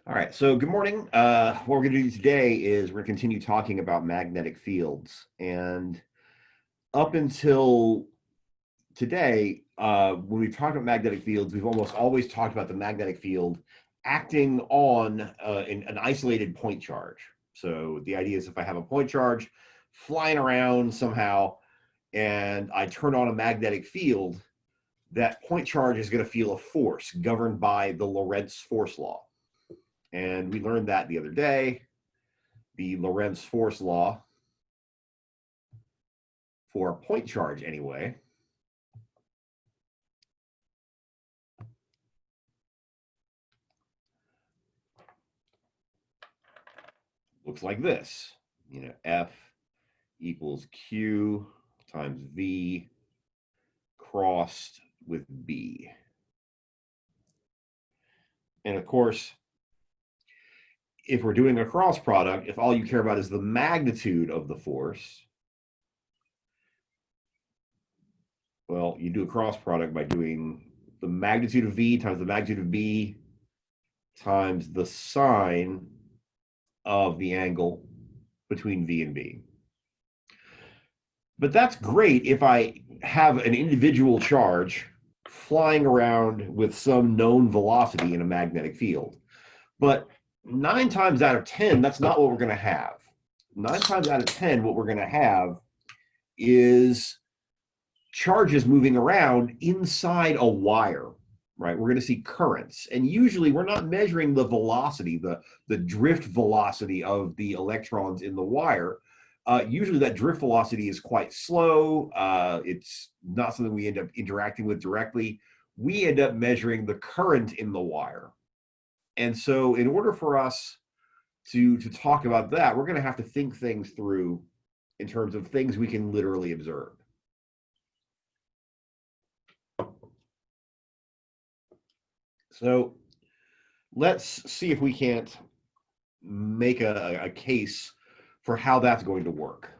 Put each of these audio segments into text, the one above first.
All right, so good morning. What we're going to do today is we're going to continue talking about magnetic fields. And up until today, when we've talked about magnetic fields, we've almost always talked about the magnetic field acting on an isolated point charge. So the idea is if I have a point charge flying around somehow and I turn on a magnetic field, that point charge is going to feel a force governed by the Lorentz force law. And we learned that the other day, the Lorentz force law for a point charge anyway. Looks like this, F equals Q times V crossed with B. And of course, if we're doing a cross product, if all you care about is the magnitude of the force, well, you do a cross product by doing the magnitude of V times the magnitude of B times the sine of the angle between V and B. But that's great if I have an individual charge flying around with some known velocity in a magnetic field. But 9 times out of 10, that's not what we're going to have. 9 times out of 10, what we're going to have is charges moving around inside a wire, right? We're going to see currents. And usually we're not measuring the velocity, the drift velocity of the electrons in the wire. Usually that drift velocity is quite slow. It's not something we end up interacting with directly. We end up measuring the current in the wire. And so in order for us to talk about that, we're going to have to think things through in terms of things we can literally observe. So let's see if we can't make a case for how that's going to work.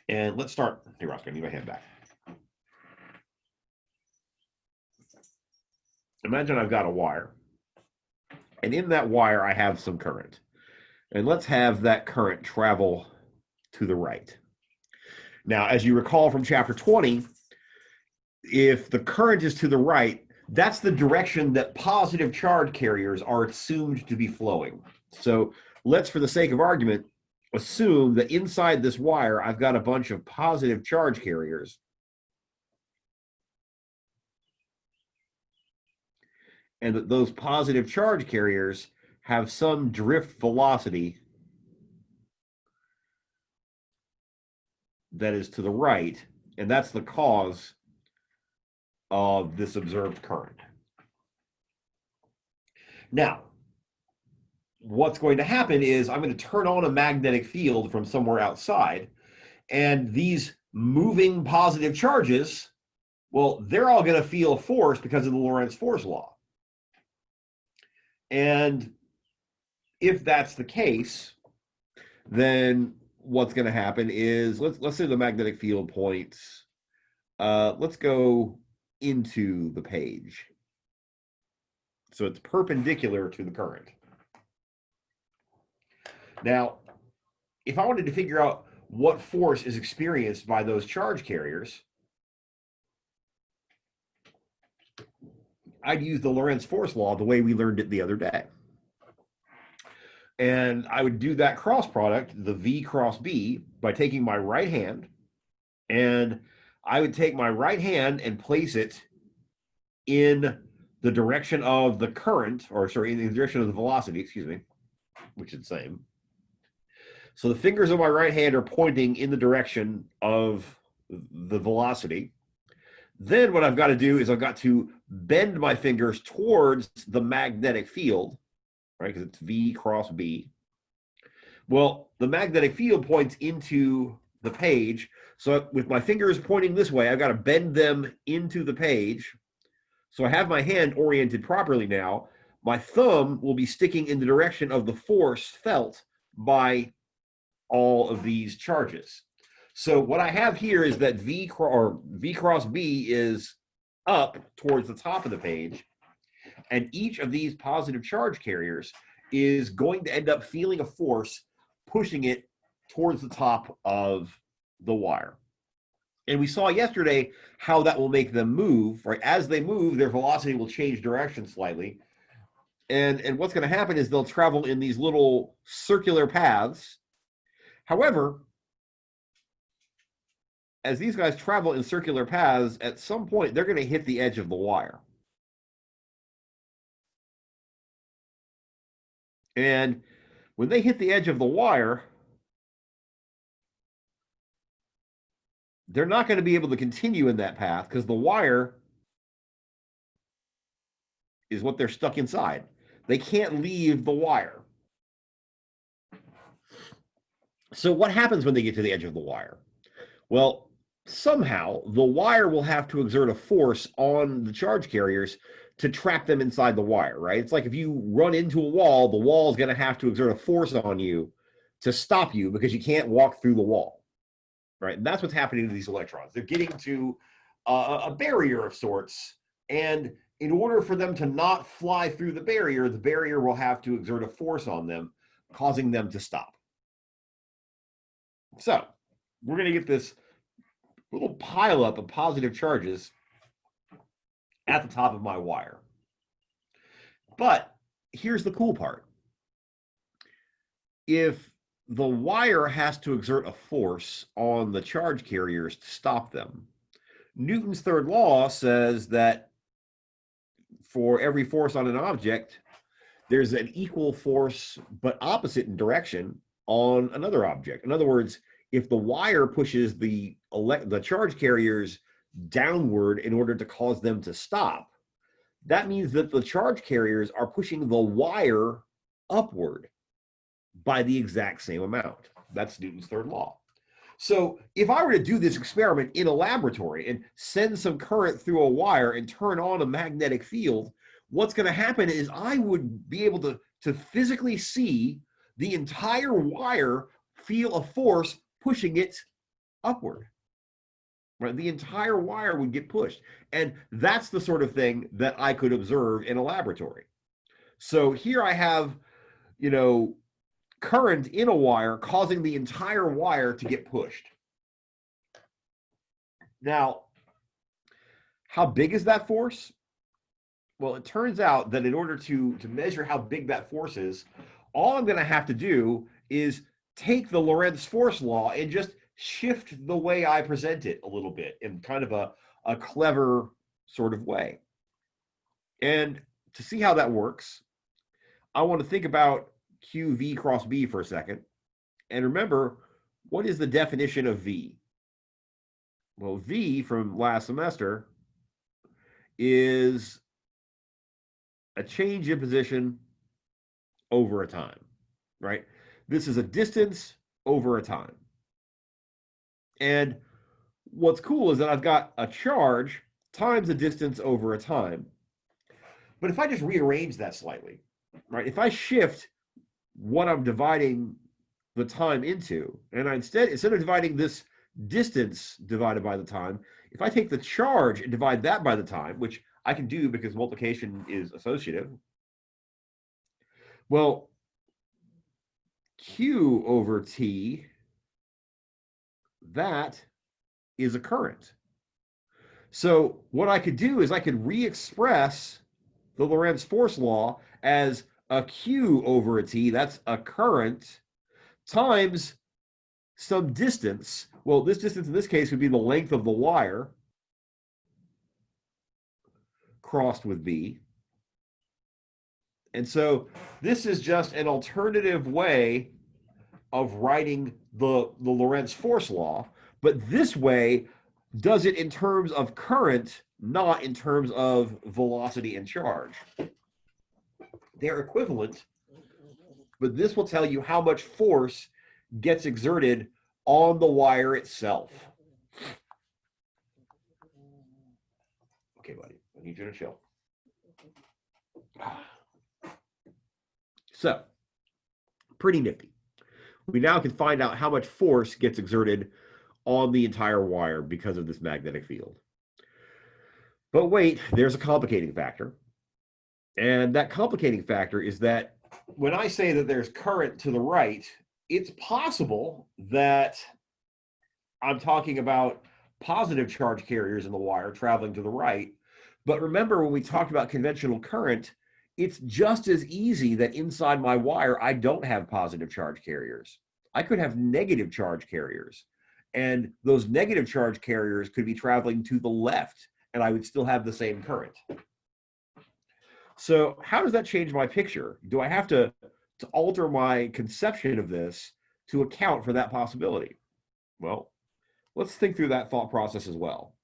And let's start. Hey, Roscoe, I need my hand back. Imagine I've got a wire. And in that wire, I have some current. And let's have that current travel to the right. Now, as you recall from chapter 20, if the current is to the right, that's the direction that positive charge carriers are assumed to be flowing. So let's, for the sake of argument, assume that inside this wire, I've got a bunch of positive charge carriers. And that those positive charge carriers have some drift velocity that is to the right, and that's the cause of this observed current. Now, what's going to happen is I'm going to turn on a magnetic field from somewhere outside, and these moving positive charges, well, they're all going to feel a force because of the Lorentz force law. And if that's the case, then what's going to happen is, let's say the magnetic field points, let's go into the page. So it's perpendicular to the current. Now, if I wanted to figure out what force is experienced by those charge carriers, I'd use the Lorentz force law the way we learned it the other day. And I would do that cross product, the V cross B, by taking my right hand, and I would take my right hand and place it in the direction of the current, or sorry, in the direction of the velocity, excuse me, which is the same. So the fingers of my right hand are pointing in the direction of the velocity. Then what I've got to do is I've got to bend my fingers towards the magnetic field, right? Because it's V cross B. Well, the magnetic field points into the page. So with my fingers pointing this way, I've got to bend them into the page. So I have my hand oriented properly now. My thumb will be sticking in the direction of the force felt by all of these charges. So what I have here is that V cross B is up towards the top of the page, and each of these positive charge carriers is going to end up feeling a force pushing it towards the top of the wire. And we saw yesterday how that will make them move, right? As they move, their velocity will change direction slightly. And what's going to happen is they'll travel in these little circular paths. However, as these guys travel in circular paths, at some point, they're going to hit the edge of the wire. And when they hit the edge of the wire, they're not going to be able to continue in that path because the wire is what they're stuck inside. They can't leave the wire. So what happens when they get to the edge of the wire? Well, somehow the wire will have to exert a force on the charge carriers to trap them inside the wire, right? It's like if you run into a wall, the wall is going to have to exert a force on you to stop you because you can't walk through the wall, right? And that's what's happening to these electrons. They're getting to a barrier of sorts, and in order for them to not fly through the barrier will have to exert a force on them, causing them to stop. So we're going to get this little pileup of positive charges at the top of my wire. But here's the cool part. If the wire has to exert a force on the charge carriers to stop them, Newton's third law says that for every force on an object, there's an equal force but opposite in direction on another object. In other words, if the wire pushes the charge carriers downward in order to cause them to stop, that means that the charge carriers are pushing the wire upward by the exact same amount. That's Newton's third law. So if I were to do this experiment in a laboratory and send some current through a wire and turn on a magnetic field, what's going to happen is I would be able to physically see the entire wire feel a force pushing it upward. Right? The entire wire would get pushed. And that's the sort of thing that I could observe in a laboratory. So here I have, current in a wire causing the entire wire to get pushed. Now, how big is that force? Well, it turns out that in order to measure how big that force is, all I'm going to have to do is take the Lorentz force law and just shift the way I present it a little bit in kind of a clever sort of way. And to see how that works, I want to think about QV cross B for a second. And remember, what is the definition of V? Well, V from last semester is a change in position over a time, right? This is a distance over a time. And what's cool is that I've got a charge times a distance over a time. But if I just rearrange that slightly, right? If I shift what I'm dividing the time into, and instead of dividing this distance divided by the time, if I take the charge and divide that by the time, which I can do because multiplication is associative, well, Q over T, that is a current. So what I could do is I could re-express the Lorentz force law as a Q over a T, that's a current, times some distance. Well, this distance in this case would be the length of the wire crossed with B. And so this is just an alternative way of writing the Lorentz force law, but this way does it in terms of current, not in terms of velocity and charge. They're equivalent, but this will tell you how much force gets exerted on the wire itself. Okay, buddy, I need you to chill. So, pretty nifty. We now can find out how much force gets exerted on the entire wire because of this magnetic field. But wait, there's a complicating factor. And that complicating factor is that when I say that there's current to the right, it's possible that I'm talking about positive charge carriers in the wire traveling to the right. But remember, when we talked about conventional current, it's just as easy that inside my wire, I don't have positive charge carriers. I could have negative charge carriers. And those negative charge carriers could be traveling to the left, and I would still have the same current. So, how does that change my picture? Do I have to alter my conception of this to account for that possibility? Well, let's think through that thought process as well.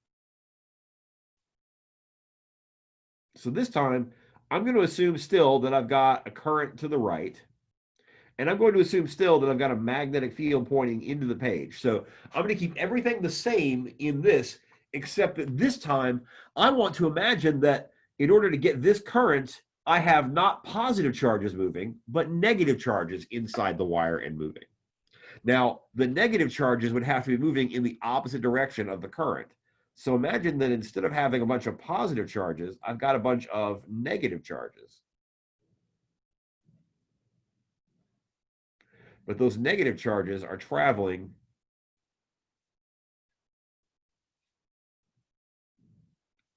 So this time, I'm going to assume still that I've got a current to the right, and I'm going to assume still that I've got a magnetic field pointing into the page. So I'm going to keep everything the same in this, except that this time, I want to imagine that in order to get this current, I have not positive charges moving, but negative charges inside the wire and moving. Now, the negative charges would have to be moving in the opposite direction of the current. So imagine that instead of having a bunch of positive charges, I've got a bunch of negative charges. But those negative charges are traveling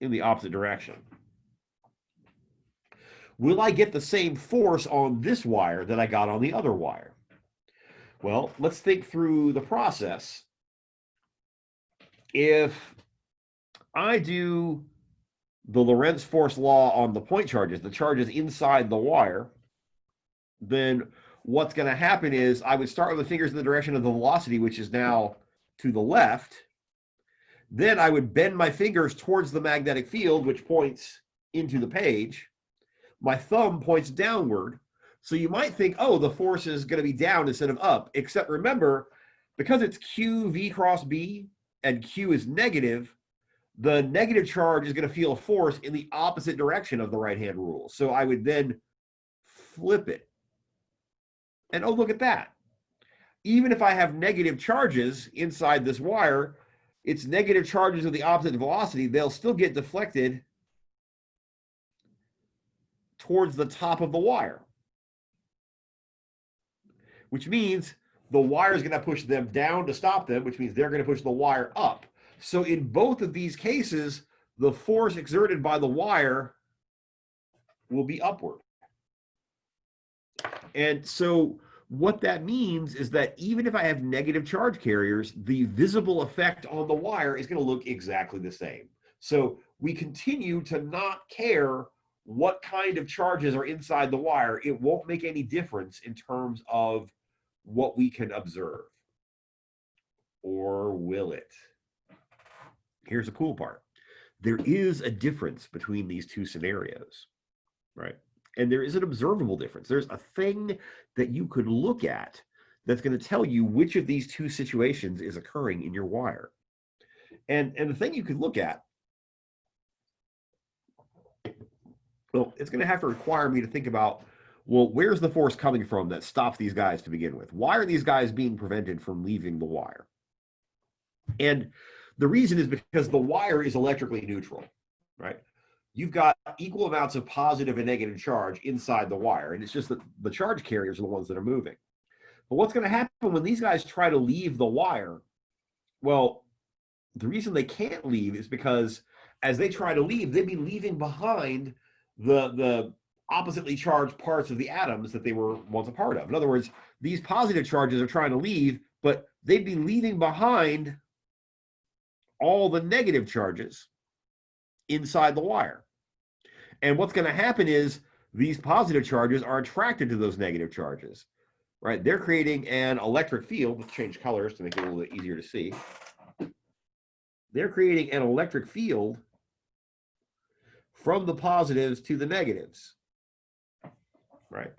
in the opposite direction. Will I get the same force on this wire that I got on the other wire? Well, let's think through the process. If I do the Lorentz force law on the point charges, the charges inside the wire, then what's going to happen is I would start with the fingers in the direction of the velocity, which is now to the left. Then I would bend my fingers towards the magnetic field, which points into the page. My thumb points downward. So you might think, oh, the force is going to be down instead of up. Except remember, because it's Q V cross B and Q is negative, the negative charge is going to feel a force in the opposite direction of the right-hand rule. So I would then flip it. And oh, look at that. Even if I have negative charges inside this wire, it's negative charges of the opposite velocity. They'll still get deflected towards the top of the wire, which means the wire is going to push them down to stop them, which means they're going to push the wire up. So in both of these cases, the force exerted by the wire will be upward. And so what that means is that even if I have negative charge carriers, the visible effect on the wire is going to look exactly the same. So we continue to not care what kind of charges are inside the wire. It won't make any difference in terms of what we can observe. Or will it? Here's the cool part. There is a difference between these two scenarios, right? And there is an observable difference. There's a thing that you could look at that's going to tell you which of these two situations is occurring in your wire. And the thing you could look at, well, it's going to have to require me to think about, well, where's the force coming from that stops these guys to begin with? Why are these guys being prevented from leaving the wire? And the reason is because the wire is electrically neutral, right? You've got equal amounts of positive and negative charge inside the wire, and it's just that the charge carriers are the ones that are moving. But what's going to happen when these guys try to leave the wire? Well, the reason they can't leave is because as they try to leave, they'd be leaving behind the oppositely charged parts of the atoms that they were once a part of. In other words, these positive charges are trying to leave, but they'd be leaving behind all the negative charges inside the wire. And what's going to happen is these positive charges are attracted to those negative charges, right? They're creating an electric field. Let's change colors to make it a little bit easier to see. They're creating an electric field from the positives to the negatives, right?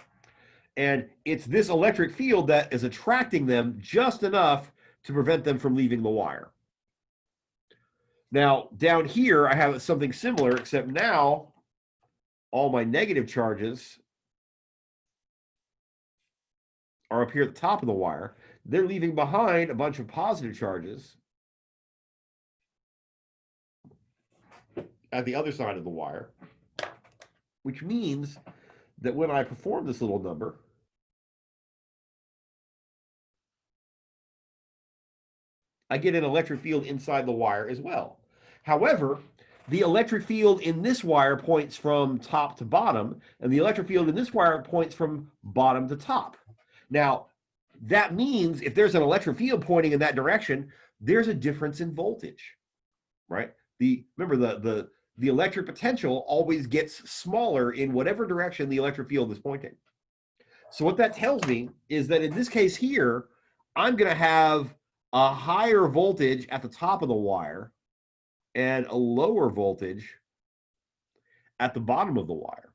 And it's this electric field that is attracting them just enough to prevent them from leaving the wire. Now, down here, I have something similar, except now all my negative charges are up here at the top of the wire. They're leaving behind a bunch of positive charges at the other side of the wire, which means that when I perform this little number, I get an electric field inside the wire as well. However, the electric field in this wire points from top to bottom, and the electric field in this wire points from bottom to top. Now, that means if there's an electric field pointing in that direction, there's a difference in voltage, right? Remember the electric potential always gets smaller in whatever direction the electric field is pointing. So what that tells me is that in this case here, I'm going to have a higher voltage at the top of the wire and a lower voltage at the bottom of the wire.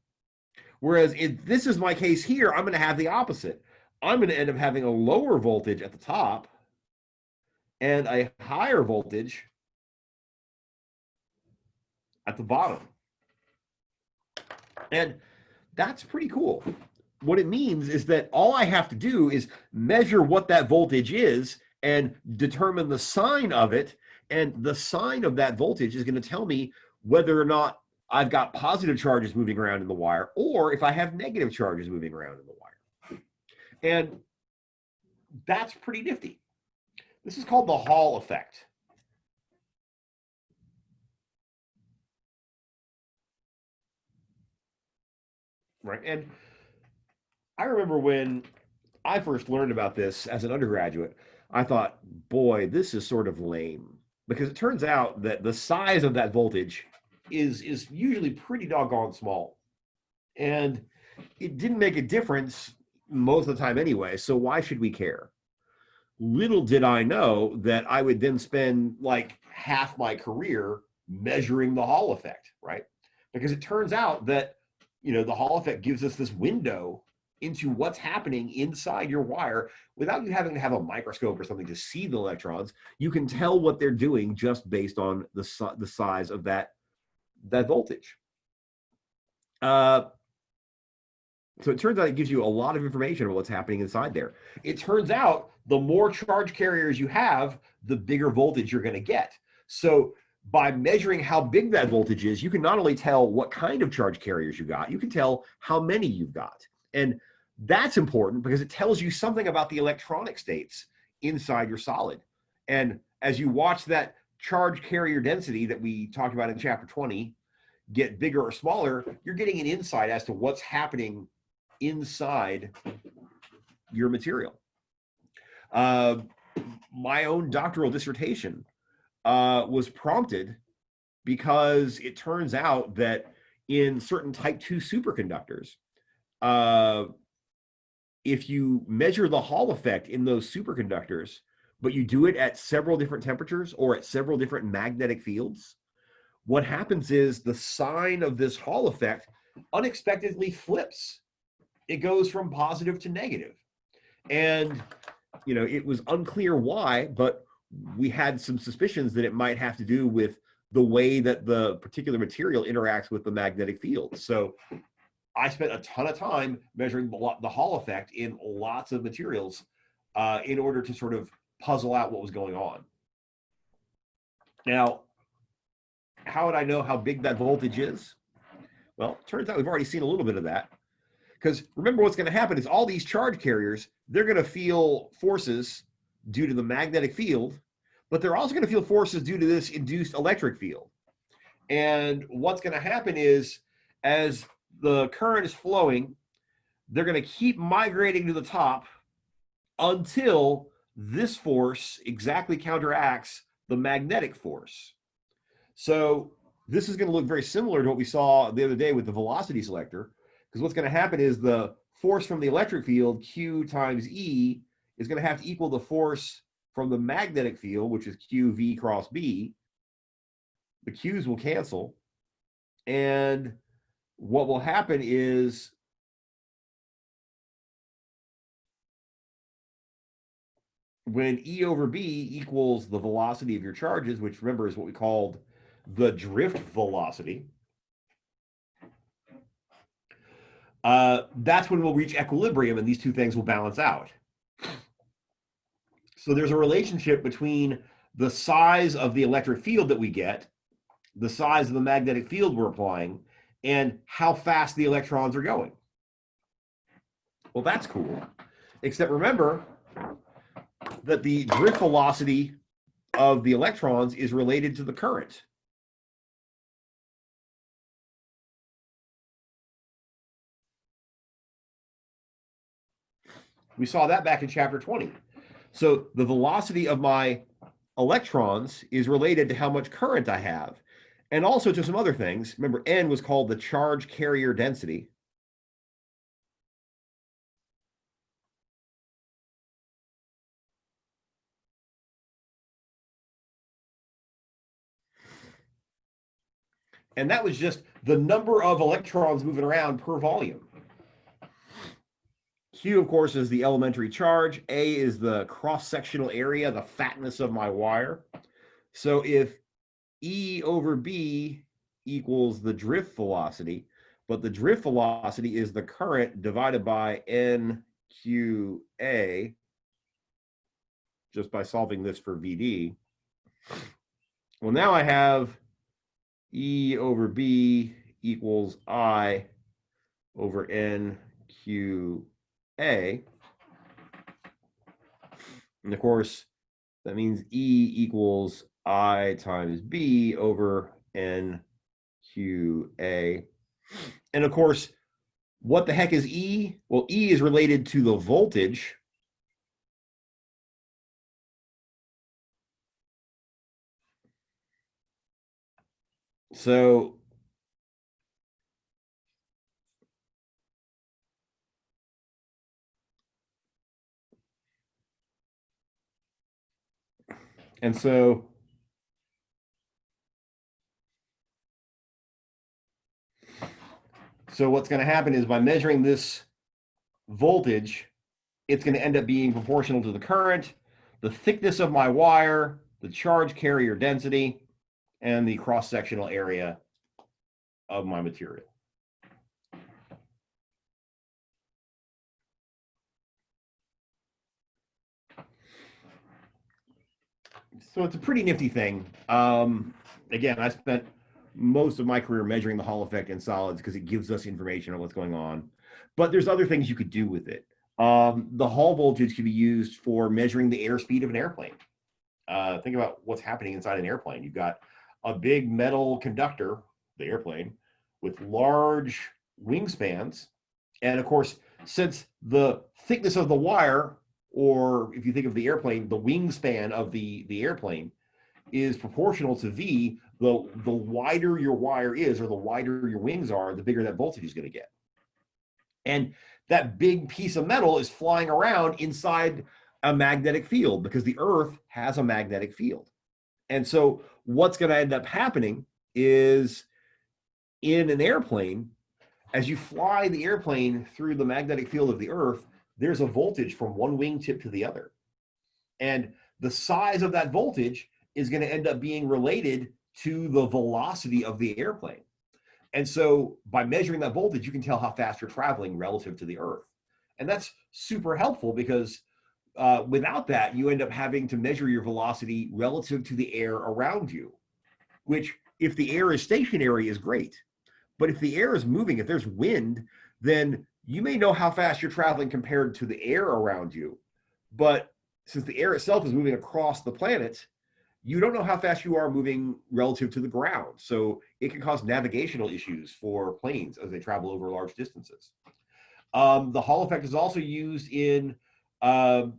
Whereas if this is my case here, I'm going to have the opposite. I'm going to end up having a lower voltage at the top and a higher voltage at the bottom. And that's pretty cool. What it means is that all I have to do is measure what that voltage is and determine the sign of it. And the sign of that voltage is going to tell me whether or not I've got positive charges moving around in the wire or if I have negative charges moving around in the wire. And that's pretty nifty. This is called the Hall effect. Right. And I remember when I first learned about this as an undergraduate, I thought, boy, this is sort of lame. Because it turns out that the size of that voltage is usually pretty doggone small. And it didn't make a difference most of the time anyway, so why should we care? Little did I know that I would then spend like half my career measuring the Hall effect, right? Because it turns out that, the Hall effect gives us this window into what's happening inside your wire without you having to have a microscope or something to see the electrons. You can tell what they're doing just based on the size of that voltage. So it turns out it gives you a lot of information about what's happening inside there. It turns out the more charge carriers you have, the bigger voltage you're going to get. So by measuring how big that voltage is, you can not only tell what kind of charge carriers you got, you can tell how many you've got. And that's important because it tells you something about the electronic states inside your solid. And as you watch that charge carrier density that we talked about in chapter 20 get bigger or smaller, you're getting an insight as to what's happening inside your material. My own doctoral dissertation was prompted because it turns out that in certain type 2 superconductors, if you measure the Hall effect in those superconductors, but you do it at several different temperatures or at several different magnetic fields, what happens is the sign of this Hall effect unexpectedly flips. It goes from positive to negative. And, it was unclear why, but we had some suspicions that it might have to do with the way that the particular material interacts with the magnetic field. So I spent a ton of time measuring the Hall effect in lots of materials in order to sort of puzzle out what was going on. Now, how would I know how big that voltage is? Well, it turns out we've already seen a little bit of that. Because remember, what's going to happen is all these charge carriers, they're going to feel forces due to the magnetic field, but they're also going to feel forces due to this induced electric field. And what's going to happen is, as the current is flowing, they're going to keep migrating to the top until this force exactly counteracts the magnetic force. So this is going to look very similar to what we saw the other day with the velocity selector, because what's going to happen is the force from the electric field, Q times E, is going to have to equal the force from the magnetic field, which is QV cross B. The Q's will cancel. And what will happen is when E over B equals the velocity of your charges, which remember is what we called the drift velocity, that's when we'll reach equilibrium and these two things will balance out. So there's a relationship between the size of the electric field that we get, the size of the magnetic field we're applying, and how fast the electrons are going. Well, that's cool. Except remember that the drift velocity of the electrons is related to the current. We saw that back in chapter 20. So the velocity of my electrons is related to how much current I have, and also to some other things. Remember, N was called the charge carrier density. And that was just the number of electrons moving around per volume. Q, of course, is the elementary charge. A is the cross-sectional area, the fatness of my wire. So if E over B equals the drift velocity, but the drift velocity is the current divided by NQA, just by solving this for VD. Well, now I have E over B equals I over NQA. And of course, that means E equals I times B over NQA. And of course, what the heck is E? Well, E is related to the voltage. So and so what's going to happen is by measuring this voltage, it's going to end up being proportional to the current, the thickness of my wire, the charge carrier density, and the cross-sectional area of my material. So it's a pretty nifty thing. Again, I spent most of my career measuring the Hall effect in solids because it gives us information on what's going on. But there's other things you could do with it. The Hall voltage can be used for measuring the airspeed of an airplane. Think about what's happening inside an airplane. You've got a big metal conductor, the airplane, with large wingspans. And of course, since the thickness of the wire, or if you think of the airplane, the wingspan of the airplane is proportional to V, the wider your wire is, or the wider your wings are, the bigger that voltage is going to get. And that big piece of metal is flying around inside a magnetic field because the Earth has a magnetic field. And so what's going to end up happening is in an airplane, as you fly the airplane through the magnetic field of the Earth, there's a voltage from one wingtip to the other. And the size of that voltage is going to end up being related to the velocity of the airplane. And so by measuring that voltage, you can tell how fast you're traveling relative to the Earth. And that's super helpful because without that, you end up having to measure your velocity relative to the air around you, which if the air is stationary is great. But if the air is moving, if there's wind, then you may know how fast you're traveling compared to the air around you. But since the air itself is moving across the planet, you don't know how fast you are moving relative to the ground. So it can cause navigational issues for planes as they travel over large distances. The Hall effect is also used in certain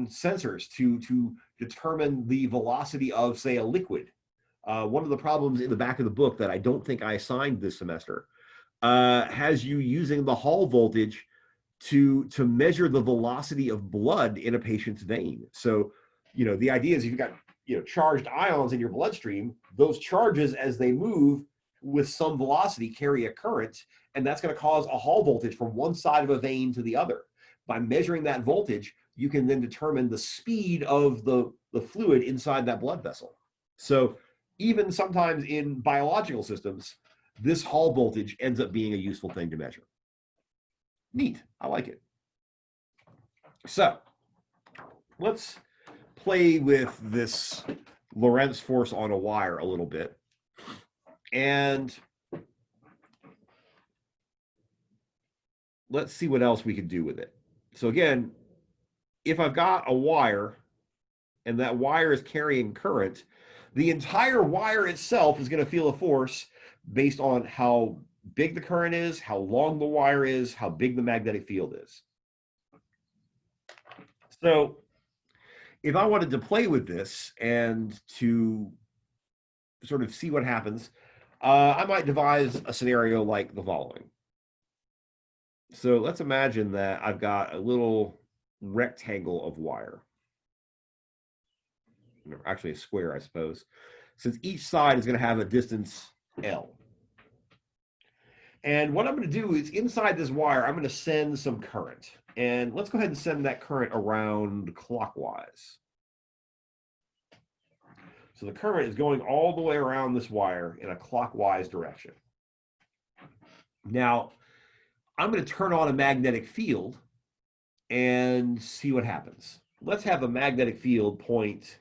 sensors to determine the velocity of, say, a liquid. One of the problems in the back of the book that I don't think I assigned this semester has you using the Hall voltage to measure the velocity of blood in a patient's vein. So, the idea is if you've got charged ions in your bloodstream, those charges as they move with some velocity carry a current, and that's going to cause a Hall voltage from one side of a vein to the other. By measuring that voltage, you can then determine the speed of the fluid inside that blood vessel. So even sometimes in biological systems, this Hall voltage ends up being a useful thing to measure. Neat. I like it. So let's play with this Lorentz force on a wire a little bit. And let's see what else we can do with it. So again, if I've got a wire and that wire is carrying current, the entire wire itself is going to feel a force based on how big the current is, how long the wire is, how big the magnetic field is. So if I wanted to play with this and to sort of see what happens, I might devise a scenario like the following. So let's imagine that I've got a little rectangle of wire. Actually a square, I suppose, since each side is going to have a distance L. And what I'm going to do is inside this wire, I'm going to send some current. And let's go ahead and send that current around clockwise. So the current is going all the way around this wire in a clockwise direction. Now, I'm going to turn on a magnetic field and see what happens. Let's have a magnetic field point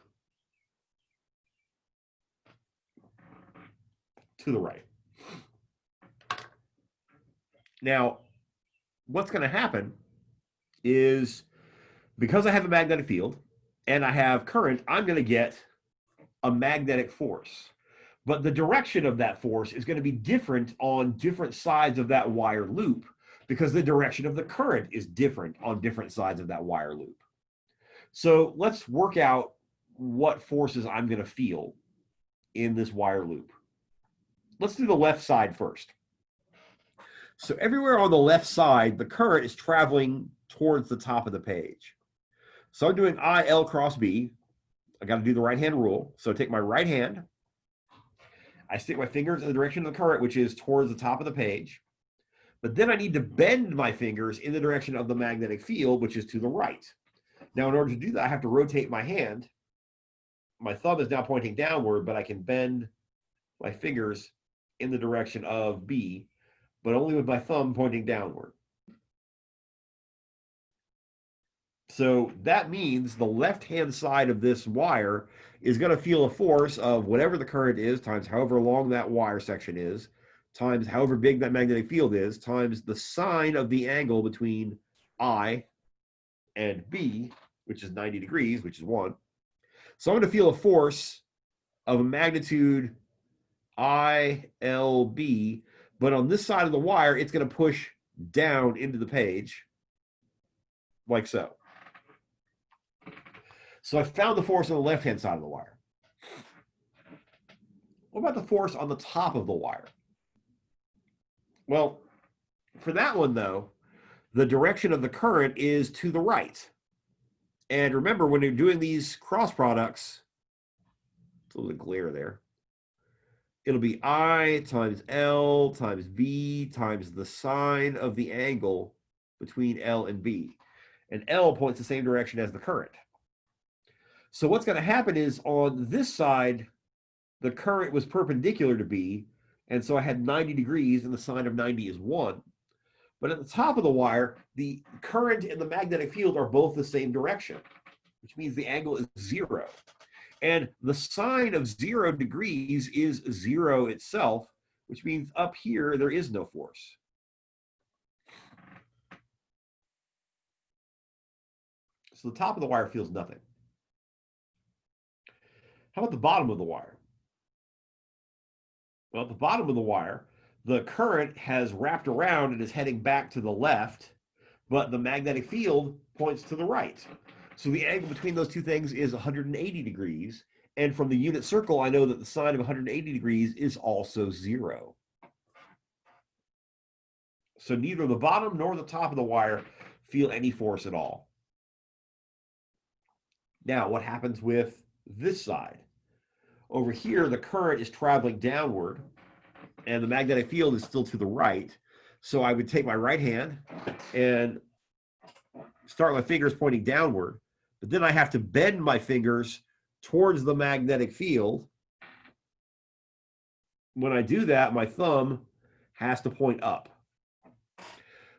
to the right. Now, what's going to happen is because I have a magnetic field and I have current, I'm going to get a magnetic force. But the direction of that force is going to be different on different sides of that wire loop because the direction of the current is different on different sides of that wire loop. So let's work out what forces I'm going to feel in this wire loop. Let's do the left side first. So everywhere on the left side, the current is traveling towards the top of the page. So I'm doing IL cross B. I got to do the right-hand rule. So take my right hand. I stick my fingers in the direction of the current, which is towards the top of the page. But then I need to bend my fingers in the direction of the magnetic field, which is to the right. Now, in order to do that, I have to rotate my hand. My thumb is now pointing downward, but I can bend my fingers in the direction of B, but only with my thumb pointing downward. So that means the left-hand side of this wire is going to feel a force of whatever the current is times however long that wire section is, times however big that magnetic field is, times the sine of the angle between I and B, which is 90 degrees, which is 1. So I'm going to feel a force of a magnitude ILB, but on this side of the wire, it's going to push down into the page like so. So I found the force on the left-hand side of the wire. What about the force on the top of the wire? Well, for that one, though, the direction of the current is to the right. And remember, when you're doing these cross products, it's a little glare there, it'll be I times L times B times the sine of the angle between L and B. And L points the same direction as the current. So what's going to happen is on this side, the current was perpendicular to B, and so I had 90 degrees, and the sine of 90 is 1. But at the top of the wire, the current and the magnetic field are both the same direction, which means the angle is 0. And the sine of 0 degrees is 0 itself, which means up here there is no force. So the top of the wire feels nothing. How about the bottom of the wire? Well, at the bottom of the wire, the current has wrapped around and is heading back to the left, but the magnetic field points to the right. So the angle between those two things is 180 degrees. And from the unit circle, I know that the sine of 180 degrees is also 0. So neither the bottom nor the top of the wire feel any force at all. Now, what happens with this side? Over here, the current is traveling downward, and the magnetic field is still to the right. So I would take my right hand and start my fingers pointing downward, but then I have to bend my fingers towards the magnetic field. When I do that, my thumb has to point up.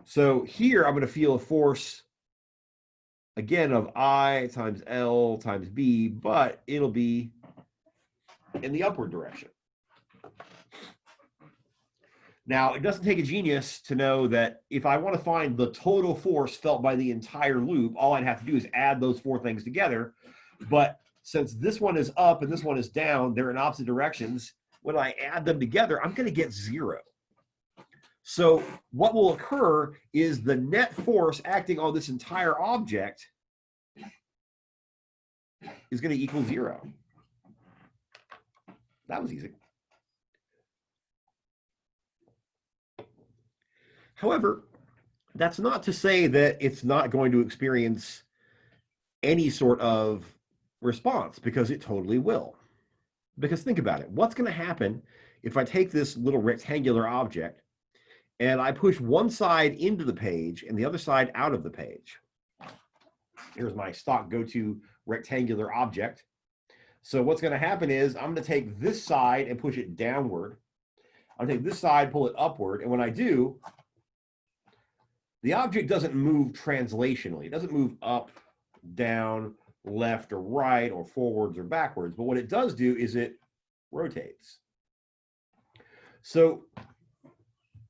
So here I'm going to feel a force, again, of I times L times B, but it'll be in the upward direction. Now, it doesn't take a genius to know that if I want to find the total force felt by the entire loop, all I'd have to do is add those four things together. But since this one is up and this one is down, they're in opposite directions. When I add them together, I'm going to get 0. So what will occur is the net force acting on this entire object is going to equal 0. That was easy. However, that's not to say that it's not going to experience any sort of response, because it totally will. Because think about it. What's going to happen if I take this little rectangular object and I push one side into the page and the other side out of the page? Here's my stock go-to rectangular object. So what's going to happen is I'm going to take this side and push it downward. I'll take this side, pull it upward, and when I do, the object doesn't move translationally. It doesn't move up, down, left or right, or forwards or backwards. But what it does do is it rotates. So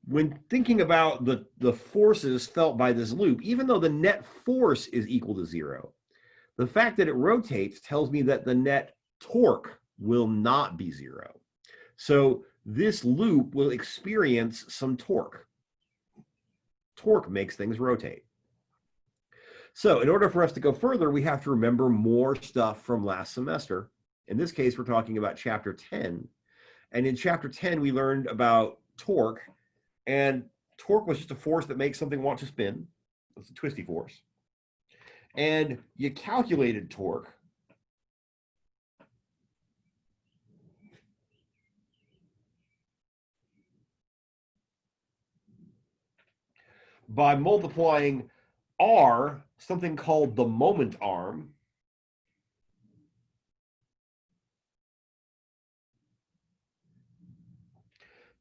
when thinking about the forces felt by this loop, even though the net force is equal to 0, the fact that it rotates tells me that the net torque will not be 0. So this loop will experience some torque. Torque makes things rotate. So in order for us to go further, we have to remember more stuff from last semester. In this case, we're talking about chapter 10. And in chapter 10, we learned about torque. And torque was just a force that makes something want to spin. It's a twisty force. And you calculated torque by multiplying R, something called the moment arm,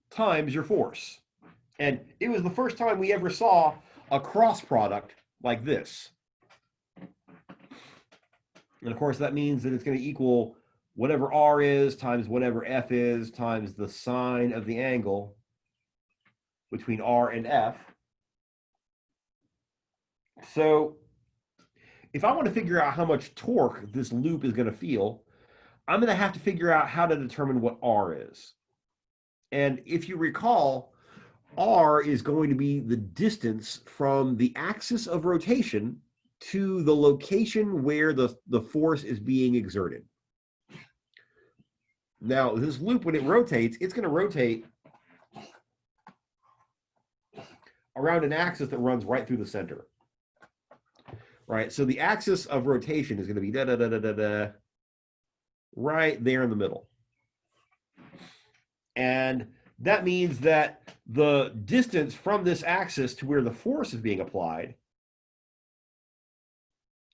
times your force. And it was the first time we ever saw a cross product like this. And of course, that means that it's going to equal whatever R is times whatever F is times the sine of the angle between R and F. So if I want to figure out how much torque this loop is going to feel, I'm going to have to figure out how to determine what R is. And if you recall, R is going to be the distance from the axis of rotation to the location where the force is being exerted. Now, this loop, when it rotates, it's going to rotate around an axis that runs right through the center. Right? So the axis of rotation is going to be right there in the middle. And that means that the distance from this axis to where the force is being applied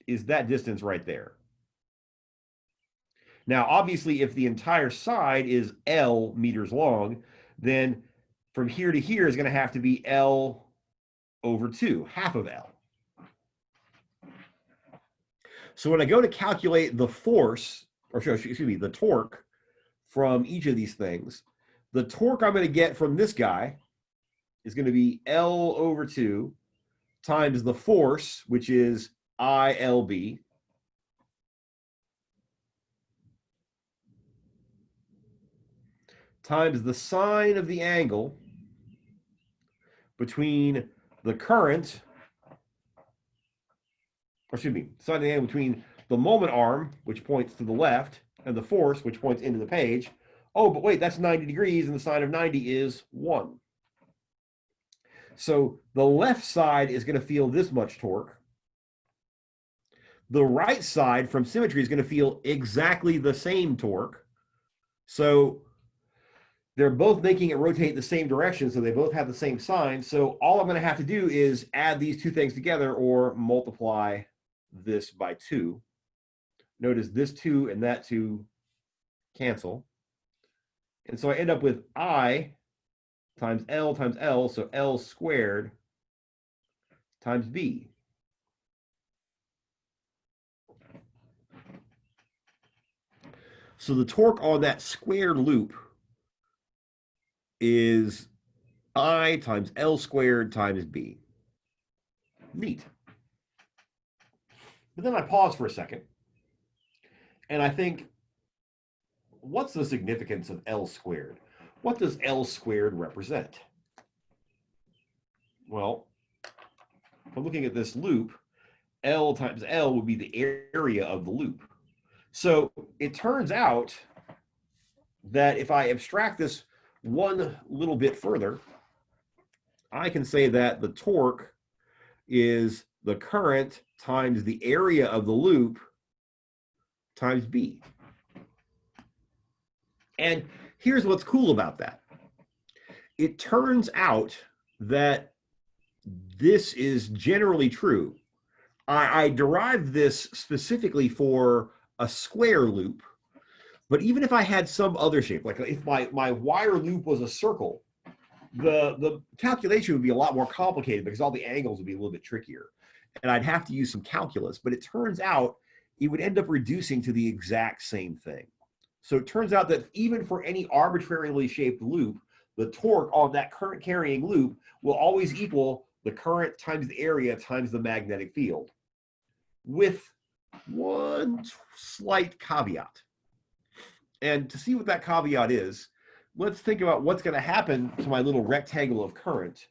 is that distance right there. Now, obviously, if the entire side is L meters long, then from here to here is going to have to be L over 2, half of L. So when I go to calculate the force, or excuse me, the torque from each of these things, the torque I'm going to get from this guy is going to be L over 2 times the force, which is ILB, times the sine of the angle between the current, or excuse me, sine of the angle between the moment arm, which points to the left, and the force, which points into the page. Oh, but wait, that's 90 degrees, and the sine of 90 is 1. So the left side is going to feel this much torque. The right side from symmetry is going to feel exactly the same torque. So they're both making it rotate the same direction, so they both have the same sign. So all I'm going to have to do is add these two things together or multiply this by 2. Notice this 2 and that 2 cancel. And so I end up with I times L, so L squared times B. So the torque on that squared loop is I times L squared times B. Neat. But then I pause for a second and I think, what's the significance of L squared? What does L squared represent? Well, if I'm looking at this loop, L times L would be the area of the loop. So it turns out that if I abstract this one little bit further, I can say that the torque is the current times the area of the loop times B. And here's what's cool about that. It turns out that this is generally true. I derived this specifically for a square loop, but even if I had some other shape, like if my wire loop was a circle, the calculation would be a lot more complicated because all the angles would be a little bit trickier. And I'd have to use some calculus, but it turns out it would end up reducing to the exact same thing. So it turns out that even for any arbitrarily shaped loop, the torque on that current carrying loop will always equal the current times the area times the magnetic field, with one slight caveat. And to see what that caveat is, let's think about what's going to happen to my little rectangle of current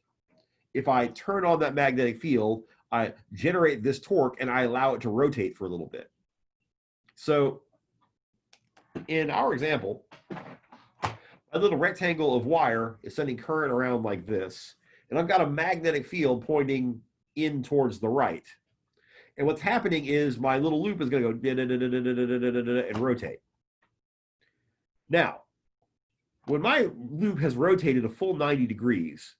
if I turn on that magnetic field, I generate this torque, and I allow it to rotate for a little bit. So in our example, my little rectangle of wire is sending current around like this, and I've got a magnetic field pointing in towards the right. And what's happening is my little loop is going to go and rotate. Now, when my loop has rotated a full 90 degrees,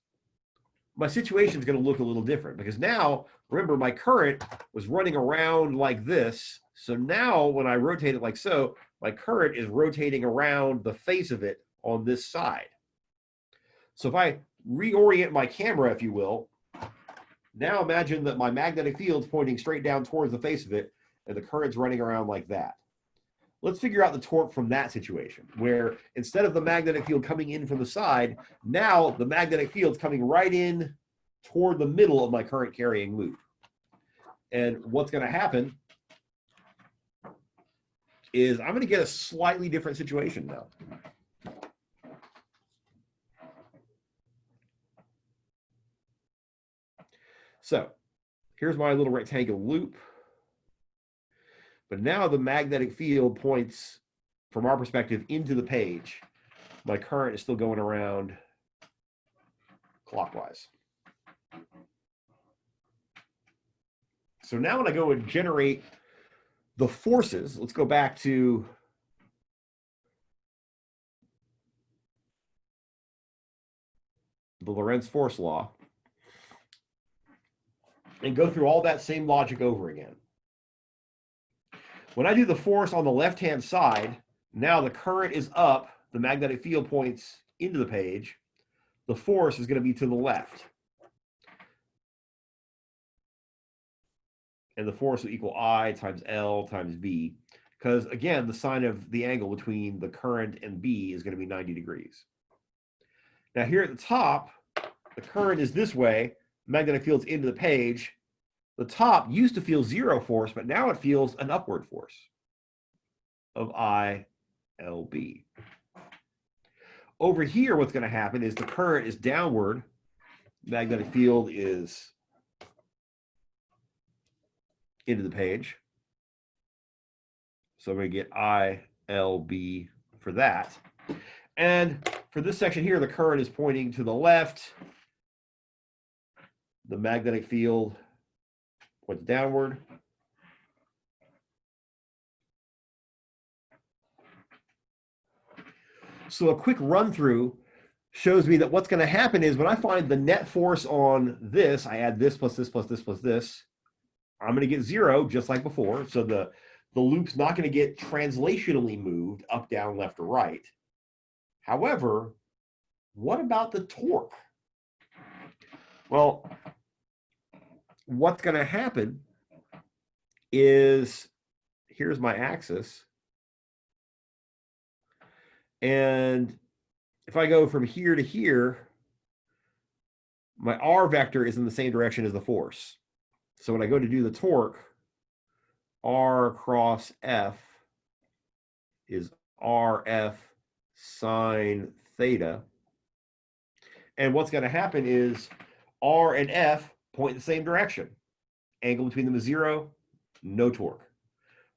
my situation is going to look a little different because now, remember, my current was running around like this. So now when I rotate it like so, my current is rotating around the face of it on this side. So if I reorient my camera, if you will, now imagine that my magnetic field's pointing straight down towards the face of it, and the current's running around like that. Let's figure out the torque from that situation, where instead of the magnetic field coming in from the side, now the magnetic field's coming right in toward the middle of my current carrying loop. And what's going to happen is I'm going to get a slightly different situation now. So here's my little rectangular loop. But now the magnetic field points, from our perspective, into the page. My current is still going around clockwise. So now when I go and generate the forces, let's go back to the Lorentz force law and go through all that same logic over again. When I do the force on the left-hand side, now the current is up, the magnetic field points into the page, the force is going to be to the left. And the force will equal I times L times B, because again, the sine of the angle between the current and B is going to be 90 degrees. Now here at the top, the current is this way, magnetic field's into the page. The top used to feel zero force, but now it feels an upward force of ILB. Over here, what's going to happen is the current is downward, magnetic field is into the page. So I'm going to get ILB for that. And for this section here, the current is pointing to the left. The magnetic field points downward. So a quick run through shows me that what's going to happen is when I find the net force on this, I add this plus this plus this plus this, I'm going to get zero just like before. So the loop's not going to get translationally moved up, down, left, or right. However, what about the torque? Well, what's going to happen is, here's my axis. And if I go from here to here, my R vector is in the same direction as the force. So when I go to do the torque, R cross F is RF sine theta. And what's going to happen is R and F point in the same direction. Angle between them is 0, no torque.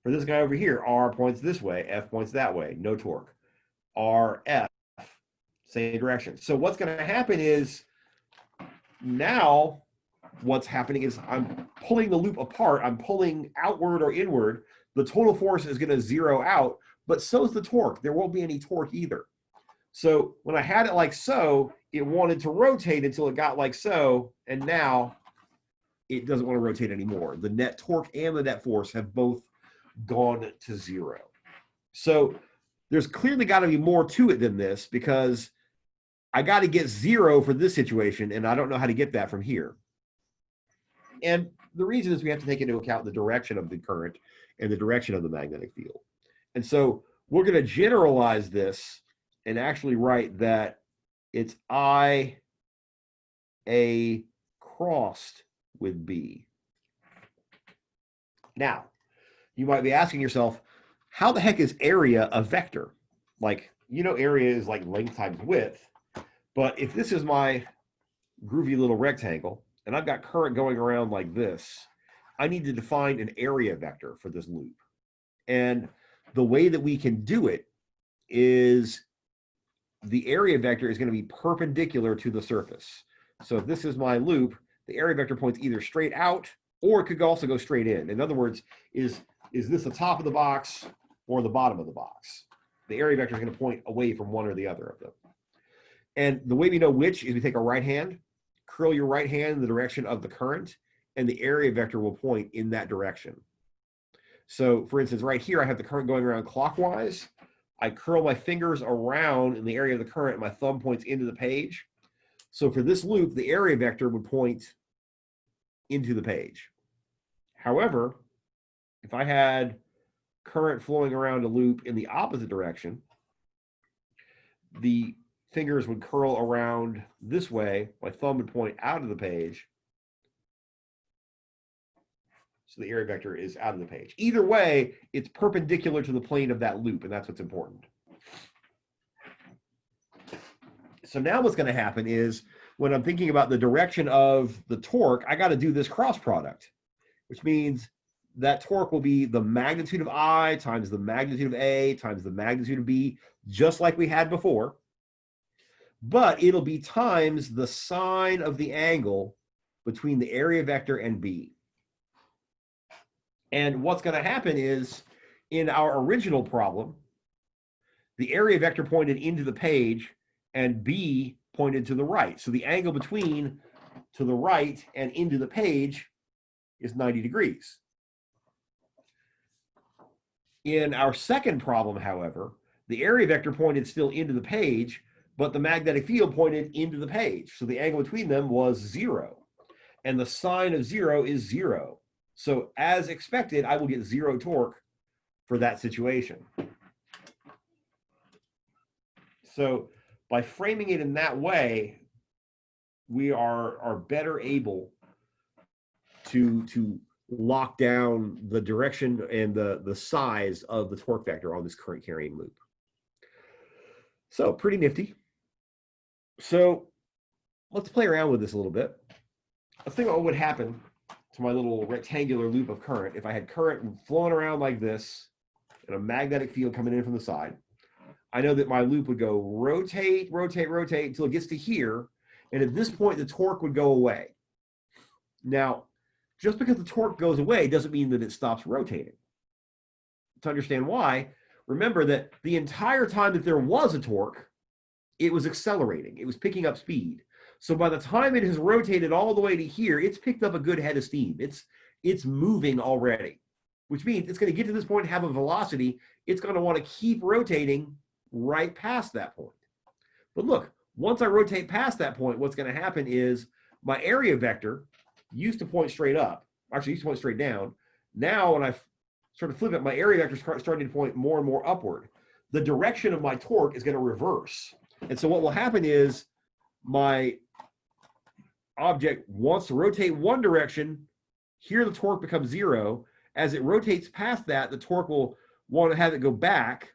For this guy over here, R points this way, F points that way, no torque. RF, same direction. So what's going to happen is now what's happening is I'm pulling the loop apart. I'm pulling outward or inward. The total force is going to zero out, but so is the torque. There won't be any torque either. So when I had it like so, it wanted to rotate until it got like so, and now it doesn't want to rotate anymore. The net torque and the net force have both gone to 0. So there's clearly got to be more to it than this, because I got to get 0 for this situation, and I don't know how to get that from here. And the reason is we have to take into account the direction of the current and the direction of the magnetic field. And so we're going to generalize this and actually write that it's I A crossed with B. Now, you might be asking yourself, how the heck is area a vector? Like, you know, area is like length times width. But if this is my groovy little rectangle, and I've got current going around like this, I need to define an area vector for this loop. And the way that we can do it is the area vector is going to be perpendicular to the surface. So if this is my loop, the area vector points either straight out, or it could also go straight in. In other words, is this the top of the box or the bottom of the box? The area vector is going to point away from one or the other of them. And the way we know which is we take our right hand, curl your right hand in the direction of the current, and the area vector will point in that direction. So for instance, right here, I have the current going around clockwise. I curl my fingers around in the area of the current, my thumb points into the page. So for this loop, the area vector would point into the page. However, if I had current flowing around a loop in the opposite direction, the fingers would curl around this way, my thumb would point out of the page. So the area vector is out of the page. Either way, it's perpendicular to the plane of that loop, and that's what's important. So now what's going to happen is when I'm thinking about the direction of the torque, I got to do this cross product, which means that torque will be the magnitude of I times the magnitude of A times the magnitude of B, just like we had before. But it'll be times the sine of the angle between the area vector and B. And what's going to happen is, in our original problem, the area vector pointed into the page and B pointed to the right. So the angle between to the right and into the page is 90 degrees. In our second problem, however, the area vector pointed still into the page, but the magnetic field pointed into the page. So the angle between them was 0. And the sine of 0 is 0. So as expected, I will get 0 torque for that situation. So by framing it in that way, we are better able to lock down the direction and the size of the torque vector on this current carrying loop. So pretty nifty. So let's play around with this a little bit. Let's think about what would happen to my little rectangular loop of current if I had current flowing around like this and a magnetic field coming in from the side. I know that my loop would go rotate, rotate, rotate until it gets to here. And at this point, the torque would go away. Now, just because the torque goes away doesn't mean that it stops rotating. To understand why, remember that the entire time that there was a torque, it was accelerating. It was picking up speed. So by the time it has rotated all the way to here, it's picked up a good head of steam. It's moving already, which means it's going to get to this point and have a velocity. It's going to want to keep rotating right past that point. But look, once I rotate past that point, what's going to happen is my area vector used to point straight up. Actually, used to point straight down. Now, when I sort of flip it, my area vector is starting to point more and more upward. The direction of my torque is going to reverse. And so what will happen is object wants to rotate one direction, here the torque becomes 0. As it rotates past that, the torque will want to have it go back.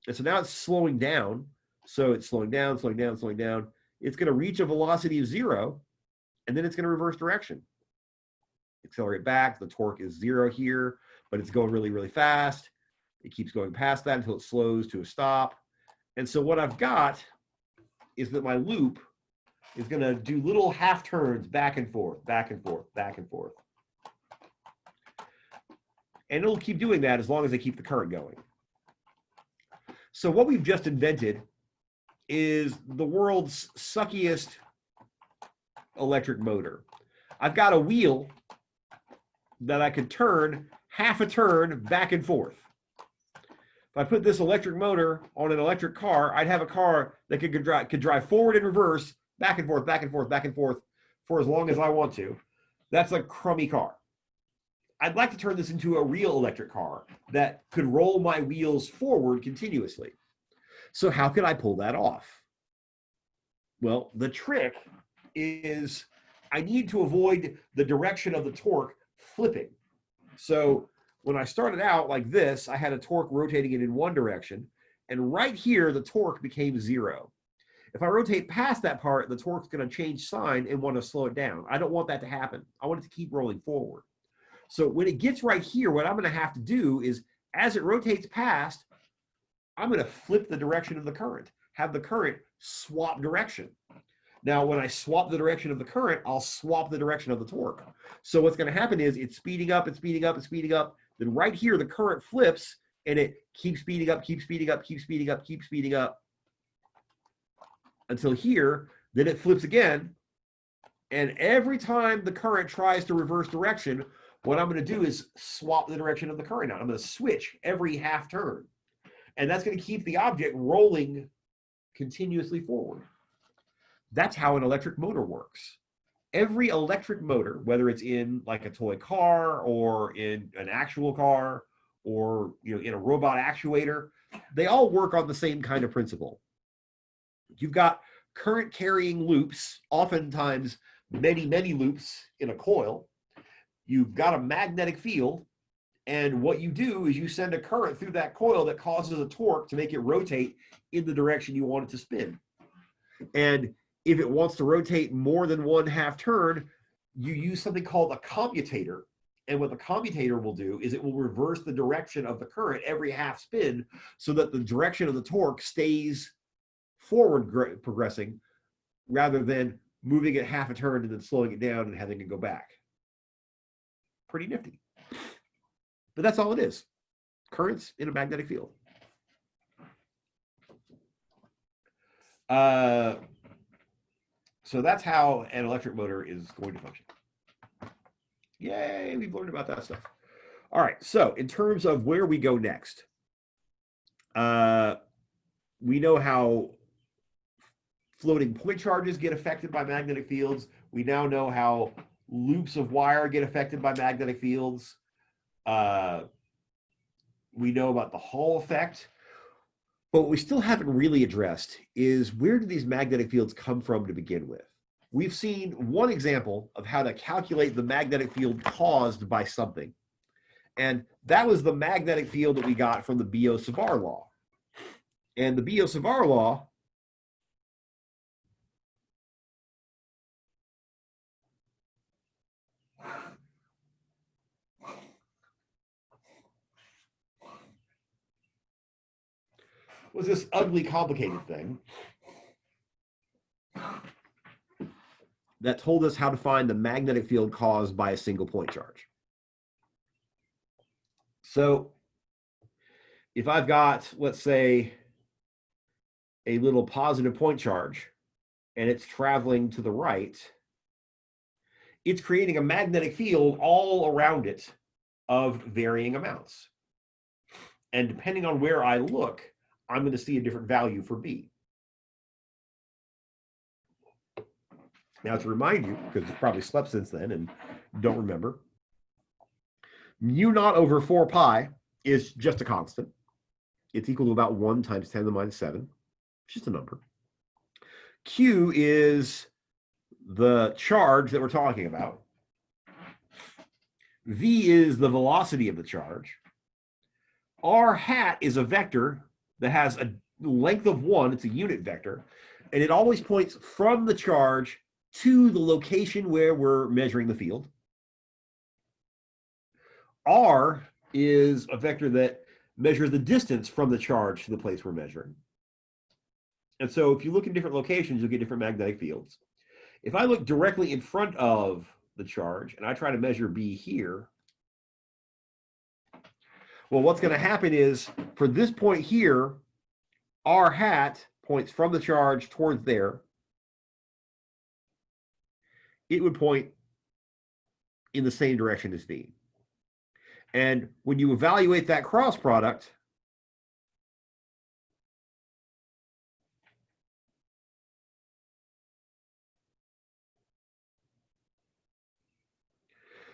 And so now it's slowing down. So it's slowing down, slowing down, slowing down. It's going to reach a velocity of 0, and then it's going to reverse direction. Accelerate back. The torque is 0 here, but it's going really, really fast. It keeps going past that until it slows to a stop. And so what I've got is that my loop is going to do little half turns back and forth, back and forth, back and forth. And it'll keep doing that as long as I keep the current going. So what we've just invented is the world's suckiest electric motor. I've got a wheel that I could turn half a turn back and forth. If I put this electric motor on an electric car, I'd have a car that could drive forward and reverse, back and forth, back and forth, back and forth for as long as I want to. That's a crummy car. I'd like to turn this into a real electric car that could roll my wheels forward continuously. So how could I pull that off? Well, the trick is I need to avoid the direction of the torque flipping. So when I started out like this, I had a torque rotating it in one direction, and right here, the torque became 0. If I rotate past that part, the torque's going to change sign and want to slow it down. I don't want that to happen. I want it to keep rolling forward. So when it gets right here, what I'm going to have to do is, as it rotates past, I'm going to flip the direction of the current, have the current swap direction. Now, when I swap the direction of the current, I'll swap the direction of the torque. So what's going to happen is it's speeding up, it's speeding up, it's speeding up. Then right here, the current flips, and it keeps speeding up, keeps speeding up, keeps speeding up, keeps speeding up until here. Then it flips again. And every time the current tries to reverse direction, what I'm going to do is swap the direction of the current out. I'm going to switch every half turn. And that's going to keep the object rolling continuously forward. That's how an electric motor works. Every electric motor, whether it's in like a toy car or in an actual car or in a robot actuator, they all work on the same kind of principle. You've got current carrying loops, oftentimes many, many loops in a coil. You've got a magnetic field, and what you do is you send a current through that coil that causes a torque to make it rotate in the direction you want it to spin. And if it wants to rotate more than one half turn, you use something called a commutator. And what the commutator will do is it will reverse the direction of the current every half spin so that the direction of the torque stays forward progressing rather than moving it half a turn and then slowing it down and having it go back. Pretty nifty. But that's all it is. Currents in a magnetic field. So that's how an electric motor is going to function. Yay, we've learned about that stuff. All right, so in terms of where we go next, we know how floating point charges get affected by magnetic fields. We now know how loops of wire get affected by magnetic fields. We know about the Hall effect. But what we still haven't really addressed is, where do these magnetic fields come from to begin with? We've seen one example of how to calculate the magnetic field caused by something. And that was the magnetic field that we got from the Biot-Savart law. And the Biot-Savart law was this ugly, complicated thing that told us how to find the magnetic field caused by a single point charge. So if I've got, let's say, a little positive point charge and it's traveling to the right, it's creating a magnetic field all around it of varying amounts. And depending on where I look, I'm going to see a different value for B. Now, to remind you, because you've probably slept since then and don't remember, mu naught over 4 pi is just a constant. It's equal to about 1 times 10 to the minus 7. It's just a number. Q is the charge that we're talking about. V is the velocity of the charge. R hat is a vector that has a length of 1. It's a unit vector. And it always points from the charge to the location where we're measuring the field. R is a vector that measures the distance from the charge to the place we're measuring. And so if you look in different locations, you'll get different magnetic fields. If I look directly in front of the charge and I try to measure B here, well, what's going to happen is for this point here, R hat points from the charge towards there. It would point in the same direction as V. And when you evaluate that cross product,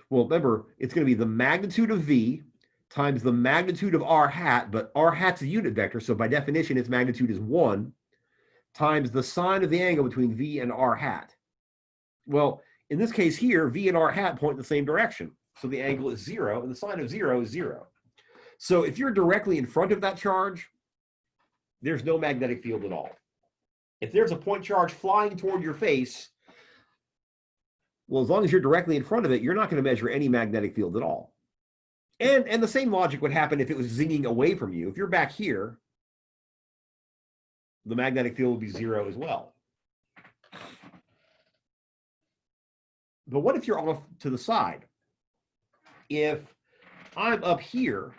well, remember, it's going to be the magnitude of V times the magnitude of R hat, but R hat's a unit vector, so by definition, its magnitude is 1, times the sine of the angle between V and R hat. Well, in this case here, V and R hat point in the same direction, so the angle is 0, and the sine of 0 is 0. So if you're directly in front of that charge, there's no magnetic field at all. If there's a point charge flying toward your face, well, as long as you're directly in front of it, you're not going to measure any magnetic field at all. And the same logic would happen if it was zinging away from you. If you're back here, the magnetic field would be 0 as well. But what if you're off to the side? If I'm up here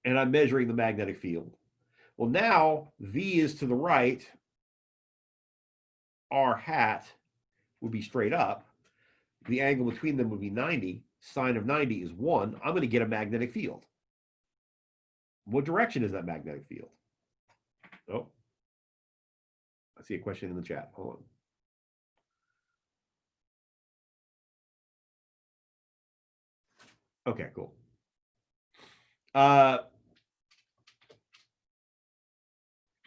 and I'm measuring the magnetic field, well, now V is to the right, R hat would be straight up. The angle between them would be 90. Sine of 90 is 1. I'm going to get a magnetic field. What direction is that magnetic field? Oh, I see a question in the chat. Hold on. Okay, cool.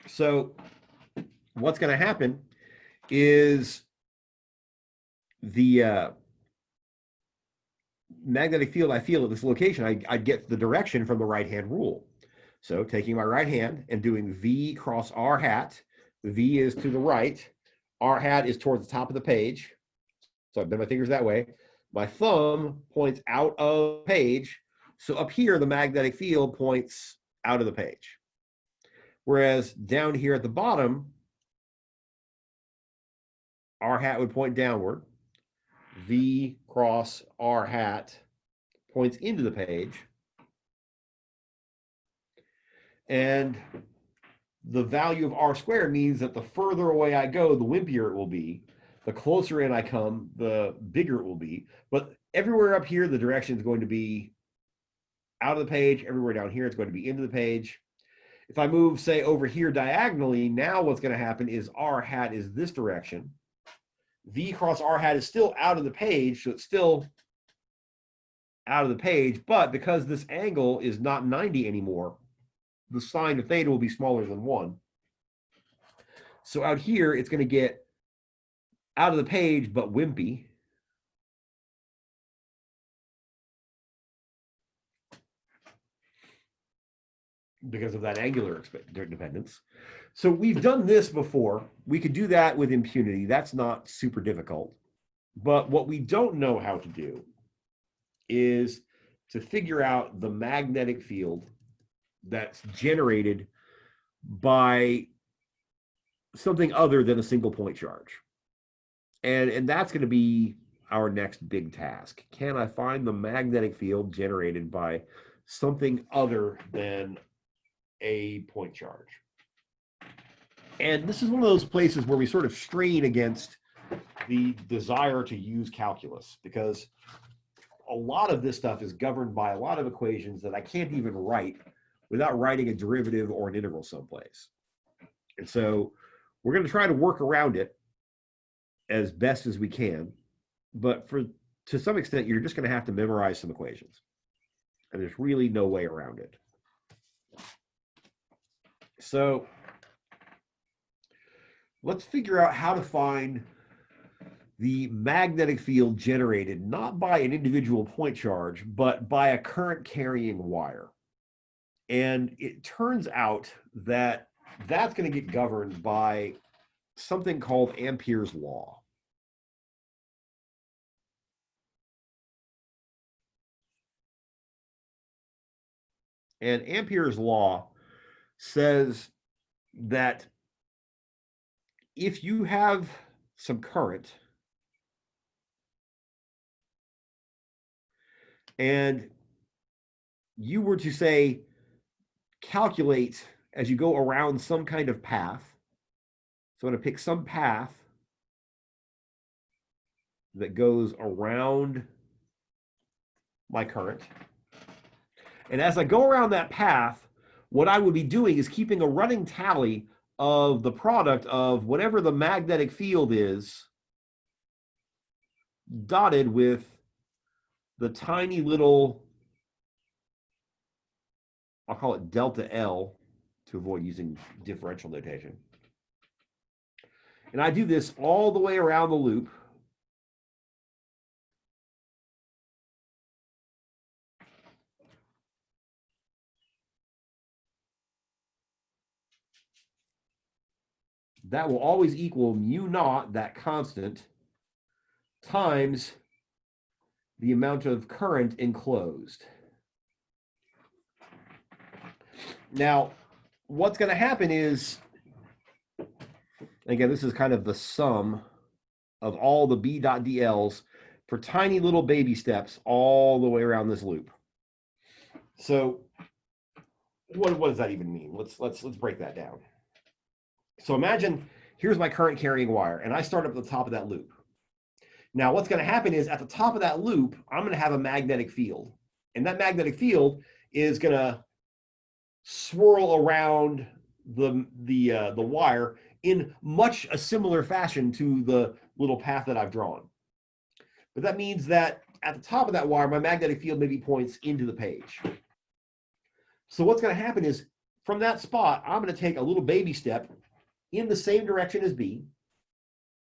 So what's going to happen is the magnetic field I feel at this location, I get the direction from the right-hand rule. So taking my right hand and doing V cross R hat, V is to the right, R hat is towards the top of the page. So I bend my fingers that way. My thumb points out of the page. So up here, the magnetic field points out of the page. Whereas down here at the bottom, R hat would point downward. V cross R hat points into the page. And the value of R squared means that the further away I go, the wimpier it will be. The closer in I come, the bigger it will be. But everywhere up here, the direction is going to be out of the page. Everywhere down here, it's going to be into the page. If I move, say, over here diagonally, now what's going to happen is R hat is this direction. V cross R hat is still out of the page, so it's still out of the page. But because this angle is not 90 anymore, the sine of theta will be smaller than 1. So out here, it's going to get out of the page, but wimpy. Because of that angular dependence. So we've done this before. We could do that with impunity. That's not super difficult. But what we don't know how to do is to figure out the magnetic field that's generated by something other than a single point charge. And that's going to be our next big task. Can I find the magnetic field generated by something other than a point charge? And this is one of those places where we sort of strain against the desire to use calculus, because a lot of this stuff is governed by a lot of equations that I can't even write without writing a derivative or an integral someplace. And so we're going to try to work around it as best as we can. But to some extent, you're just going to have to memorize some equations. And there's really no way around it. So let's figure out how to find the magnetic field generated not by an individual point charge, but by a current carrying wire. And it turns out that that's going to get governed by something called Ampere's law. And Ampere's law says that if you have some current and you were to say calculate as you go around some kind of path, so I'm going to pick some path that goes around my current. And as I go around that path, what I would be doing is keeping a running tally of the product of whatever the magnetic field is dotted with the tiny little, I'll call it delta L to avoid using differential notation. And I do this all the way around the loop. That will always equal mu naught, that constant, times the amount of current enclosed. Now, what's going to happen is, again, this is kind of the sum of all the B dot DLs for tiny little baby steps all the way around this loop. So what does that even mean? Let's break that down. So imagine here's my current carrying wire, and I start up at the top of that loop. Now, what's going to happen is at the top of that loop, I'm going to have a magnetic field, and that magnetic field is going to swirl around the wire in much a similar fashion to the little path that I've drawn. But that means that at the top of that wire, my magnetic field maybe points into the page. So what's going to happen is from that spot, I'm going to take a little baby step in the same direction as B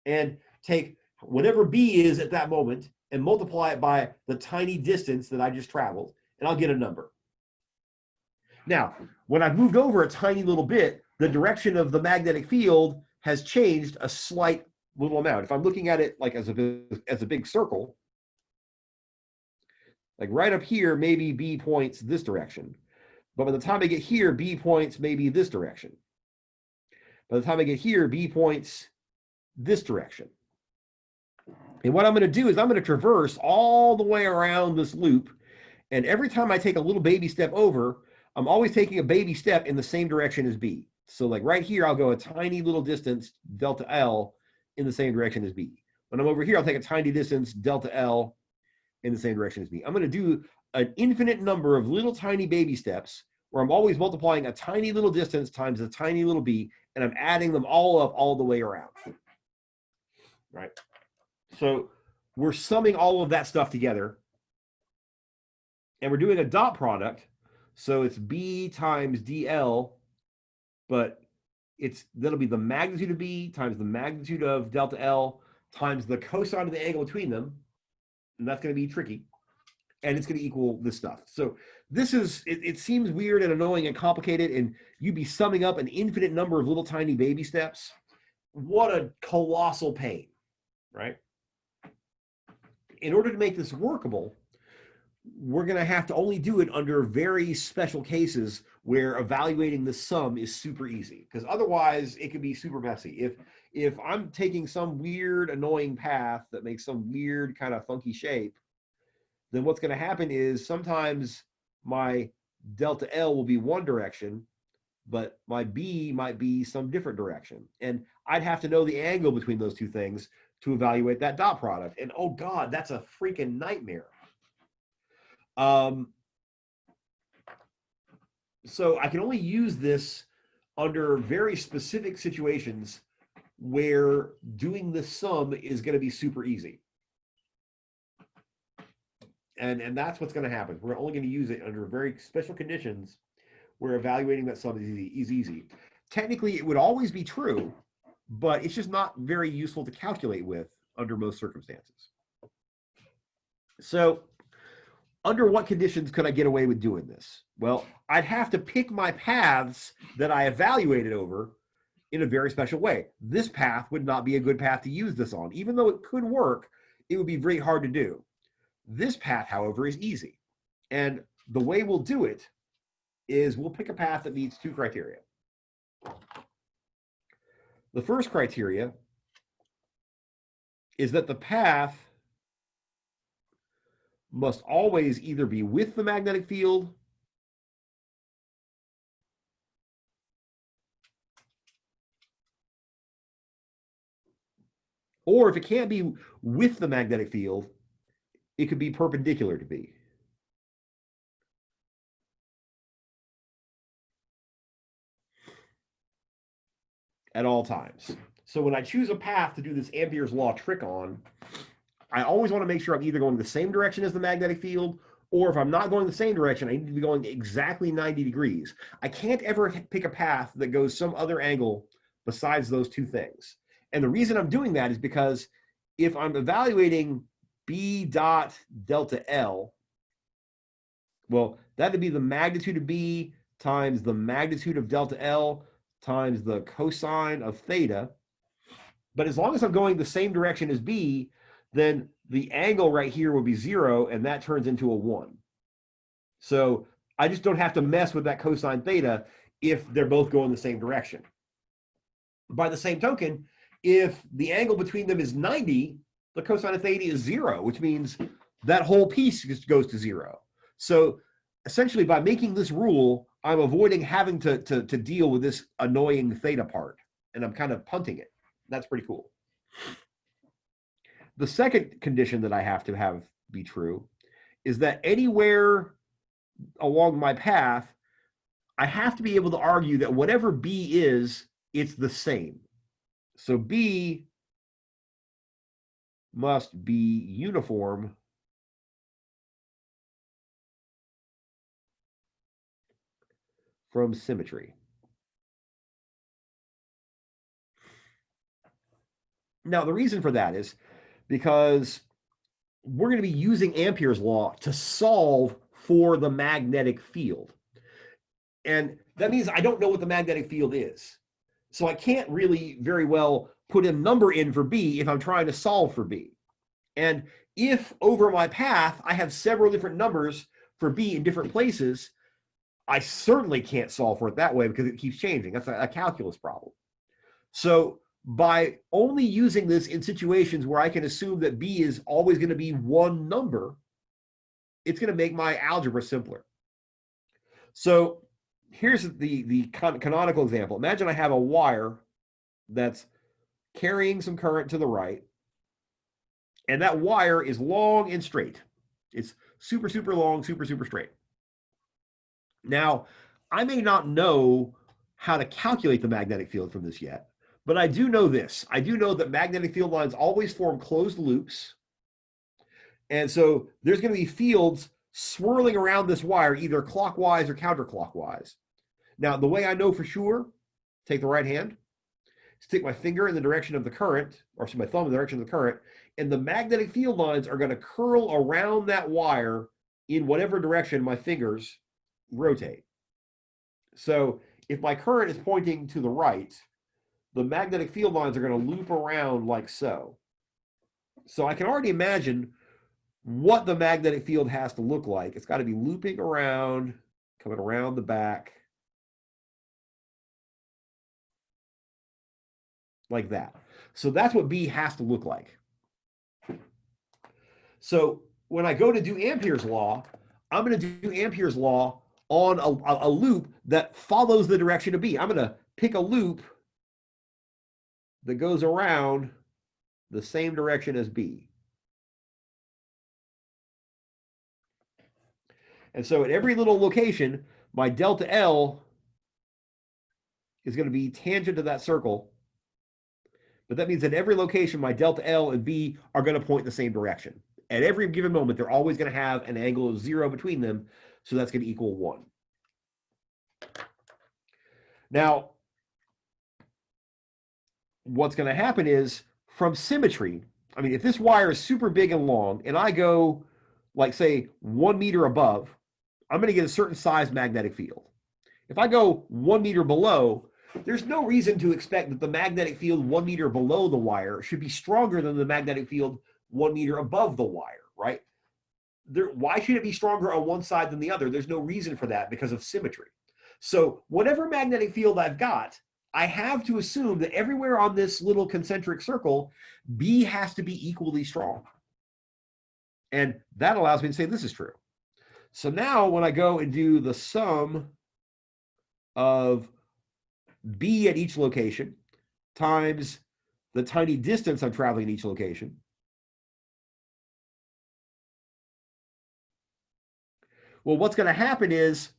and take whatever B is at that moment and multiply it by the tiny distance that I just traveled, and I'll get a number. Now, when I've moved over a tiny little bit, the direction of the magnetic field has changed a slight little amount. If I'm looking at it like as a big circle, like right up here, maybe B points this direction. But by the time I get here, B points maybe this direction. By the time I get here, B points this direction. And what I'm going to do is I'm going to traverse all the way around this loop. And every time I take a little baby step over, I'm always taking a baby step in the same direction as B. So like right here, I'll go a tiny little distance, delta L, in the same direction as B. When I'm over here, I'll take a tiny distance, delta L, in the same direction as B. I'm going to do an infinite number of little tiny baby steps where I'm always multiplying a tiny little distance times a tiny little B, and I'm adding them all up all the way around. Right? So we're summing all of that stuff together, and we're doing a dot product. So it's B times DL, but that'll be the magnitude of B times the magnitude of delta L times the cosine of the angle between them, and that's going to be tricky, and it's going to equal this stuff. So this is, it seems weird and annoying and complicated, and you'd be summing up an infinite number of little tiny baby steps. What a colossal pain, right? In order to make this workable, we're going to have to only do it under very special cases where evaluating the sum is super easy, because otherwise it can be super messy. If I'm taking some weird annoying path that makes some weird kind of funky shape, then what's going to happen is sometimes my delta L will be one direction, but my B might be some different direction. And I'd have to know the angle between those two things to evaluate that dot product. And oh God, that's a freaking nightmare. So I can only use this under very specific situations where doing the sum is going to be super easy. And that's what's going to happen. We're only going to use it under very special conditions where evaluating that sum is easy. Technically, it would always be true, but it's just not very useful to calculate with under most circumstances. So under what conditions could I get away with doing this? Well, I'd have to pick my paths that I evaluated over in a very special way. This path would not be a good path to use this on. Even though it could work, it would be very hard to do. This path, however, is easy. And the way we'll do it is we'll pick a path that meets two criteria. The first criteria is that the path must always either be with the magnetic field or if it can't be with the magnetic field, it could be perpendicular to B. At all times. So when I choose a path to do this Ampere's law trick on, I always want to make sure I'm either going the same direction as the magnetic field, or if I'm not going the same direction, I need to be going exactly 90 degrees. I can't ever pick a path that goes some other angle besides those two things. And the reason I'm doing that is because if I'm evaluating B dot delta L, well, that would be the magnitude of B times the magnitude of delta L times the cosine of theta. But as long as I'm going the same direction as B, then the angle right here will be 0, and that turns into a 1. So I just don't have to mess with that cosine theta if they're both going the same direction. By the same token, if the angle between them is 90, the cosine of theta is 0, which means that whole piece just goes to 0. So essentially, by making this rule, I'm avoiding having to deal with this annoying theta part, and I'm kind of punting it. That's pretty cool. The second condition that I have to have be true is that anywhere along my path, I have to be able to argue that whatever B is, it's the same. So B must be uniform from symmetry. Now, the reason for that is because we're going to be using Ampere's law to solve for the magnetic field. And that means I don't know what the magnetic field is. So I can't really very well put a number in for B if I'm trying to solve for B. And if over my path I have several different numbers for B in different places, I certainly can't solve for it that way because it keeps changing. That's a calculus problem. So by only using this in situations where I can assume that B is always going to be one number, it's going to make my algebra simpler. So here's the canonical example. Imagine I have a wire that's carrying some current to the right, and that wire is long and straight. It's super, super long, super, super straight. Now, I may not know how to calculate the magnetic field from this yet, but I do know this. I do know that magnetic field lines always form closed loops. And so there's going to be fields swirling around this wire, either clockwise or counterclockwise. Now, the way I know for sure, take the right hand, stick my finger in the direction of the current, or my thumb in the direction of the current, and the magnetic field lines are going to curl around that wire in whatever direction my fingers rotate. So if my current is pointing to the right, the magnetic field lines are going to loop around like so. So I can already imagine what the magnetic field has to look like. It's got to be looping around, coming around the back, like that. So that's what B has to look like. So when I go to do Ampere's law, I'm going to do Ampere's law on a loop that follows the direction of B. I'm going to pick a loop that goes around the same direction as B. And so at every little location, my delta L is going to be tangent to that circle. But that means at every location, my delta L and B are going to point in the same direction. At every given moment, they're always going to have an angle of 0 between them. So that's going to equal 1. Now, what's going to happen is from symmetry, I mean, if this wire is super big and long, and I go, like, say, 1 meter above, I'm going to get a certain size magnetic field. If I go 1 meter below, there's no reason to expect that the magnetic field 1 meter below the wire should be stronger than the magnetic field 1 meter above the wire, right? Why should it be stronger on one side than the other? There's no reason for that because of symmetry. So whatever magnetic field I've got, I have to assume that everywhere on this little concentric circle, B has to be equally strong. And that allows me to say this is true. So now when I go and do the sum of B at each location times the tiny distance I'm traveling at each location, well, what's going to happen is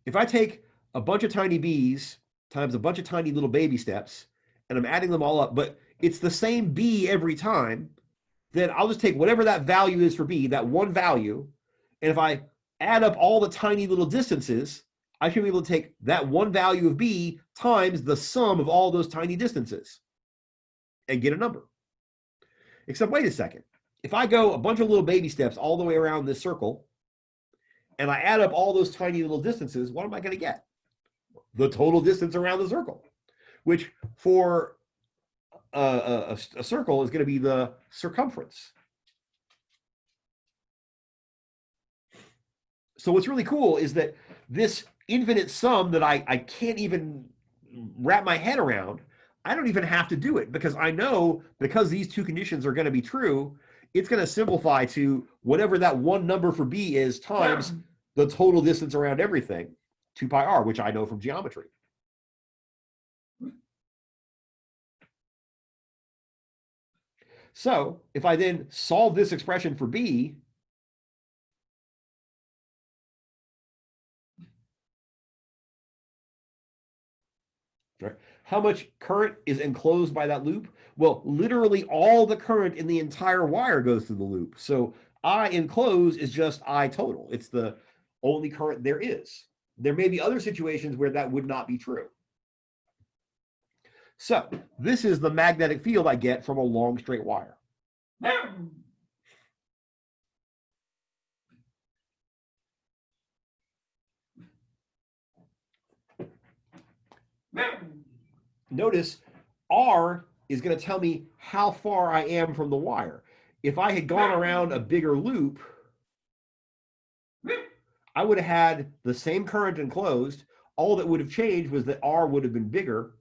if I take a bunch of tiny B's times a bunch of tiny little baby steps, and I'm adding them all up, but it's the same B every time, then I'll just take whatever that value is for B, that one value, and if I add up all the tiny little distances, I should be able to take that one value of B times the sum of all those tiny distances and get a number. Except, wait a second. If I go a bunch of little baby steps all the way around this circle, and I add up all those tiny little distances, what am I going to get? The total distance around the circle, which for a circle is going to be the circumference. So what's really cool is that this infinite sum that I can't even wrap my head around, I don't even have to do it because I know because these two conditions are going to be true, it's going to simplify to whatever that one number for B is times the total distance around everything, 2 pi r, which I know from geometry. So if I then solve this expression for B, right, how much current is enclosed by that loop? Well, literally all the current in the entire wire goes through the loop. So I enclosed is just I total. It's the only current there is. There may be other situations where that would not be true. So this is the magnetic field I get from a long straight wire. Notice R is going to tell me how far I am from the wire. If I had gone around a bigger loop, I would have had the same current enclosed. All that would have changed was that R would have been bigger.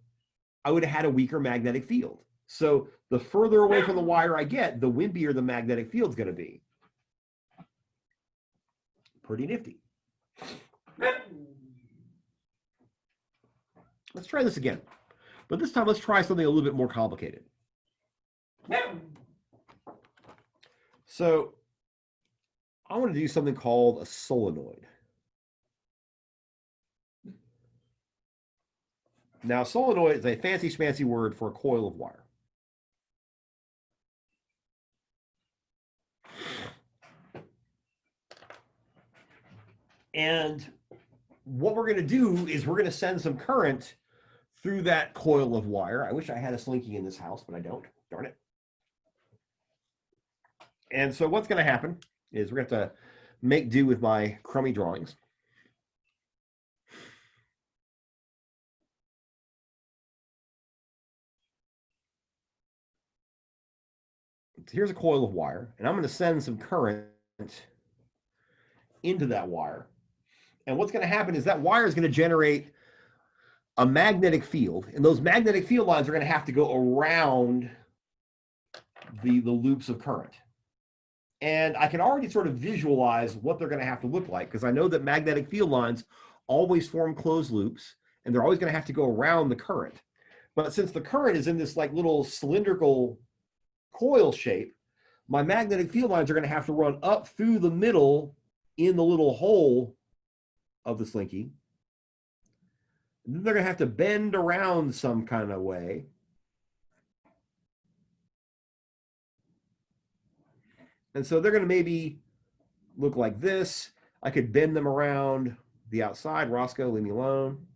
I would have had a weaker magnetic field. So the further away from the wire I get, the wimpier the magnetic field is going to be. Pretty nifty. Let's try this again. But this time, let's try something a little bit more complicated. So I want to do something called a solenoid. Now, solenoid is a fancy schmancy word for a coil of wire. And what we're going to do is we're going to send some current through that coil of wire. I wish I had a slinky in this house, but I don't. Darn it. And so what's going to happen is we're going to have to make do with my crummy drawings. Here's a coil of wire, and I'm going to send some current into that wire. And what's going to happen is that wire is going to generate a magnetic field, and those magnetic field lines are going to have to go around the loops of current. And I can already sort of visualize what they're going to have to look like because I know that magnetic field lines always form closed loops, and they're always going to have to go around the current. But since the current is in this like little cylindrical coil shape, my magnetic field lines are going to have to run up through the middle in the little hole of the slinky. And then they're going to have to bend around some kind of way. And so they're going to maybe look like this. I could bend them around the outside. Roscoe, leave me alone.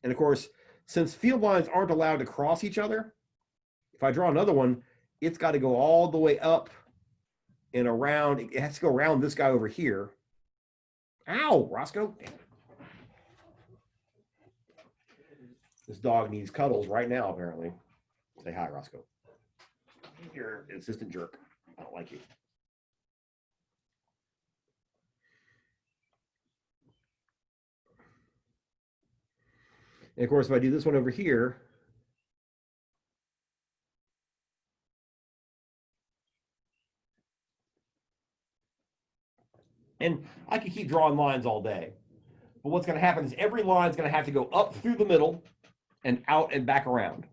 And of course, since field lines aren't allowed to cross each other, if I draw another one, it's got to go all the way up and around. It has to go around this guy over here. Ow, Roscoe. Damn it. This dog needs cuddles right now, apparently. Say hi, Roscoe. You're an insistent jerk. I don't like you. And of course, if I do this one over here, and I could keep drawing lines all day, but what's going to happen is every line is going to have to go up through the middle and out and back around.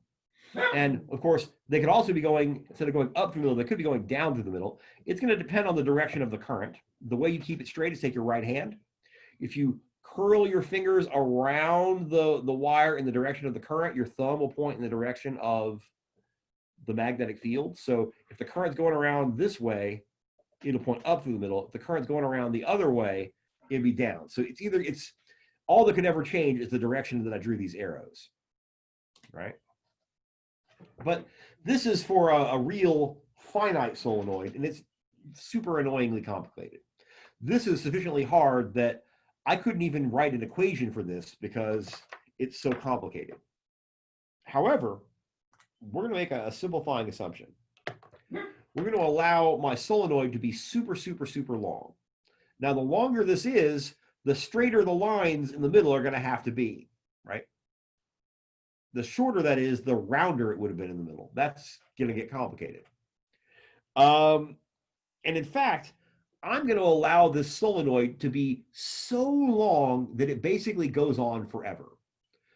And of course, they could also be going, instead of going up through the middle, they could be going down through the middle. It's going to depend on the direction of the current. The way you keep it straight is take your right hand. If you curl your fingers around the wire in the direction of the current, your thumb will point in the direction of the magnetic field. So if the current's going around this way, it'll point up through the middle. If the current's going around the other way, it'd be down. So it's all that could ever change is the direction that I drew these arrows, right? But this is for a real finite solenoid, and it's super annoyingly complicated. This is sufficiently hard that I couldn't even write an equation for this because it's so complicated. However, we're going to make a simplifying assumption. We're going to allow my solenoid to be super, super, super long. Now, the longer this is, the straighter the lines in the middle are going to have to be, right? The shorter that is, the rounder it would have been in the middle. That's going to get complicated. And in fact, I'm going to allow this solenoid to be so long that it basically goes on forever.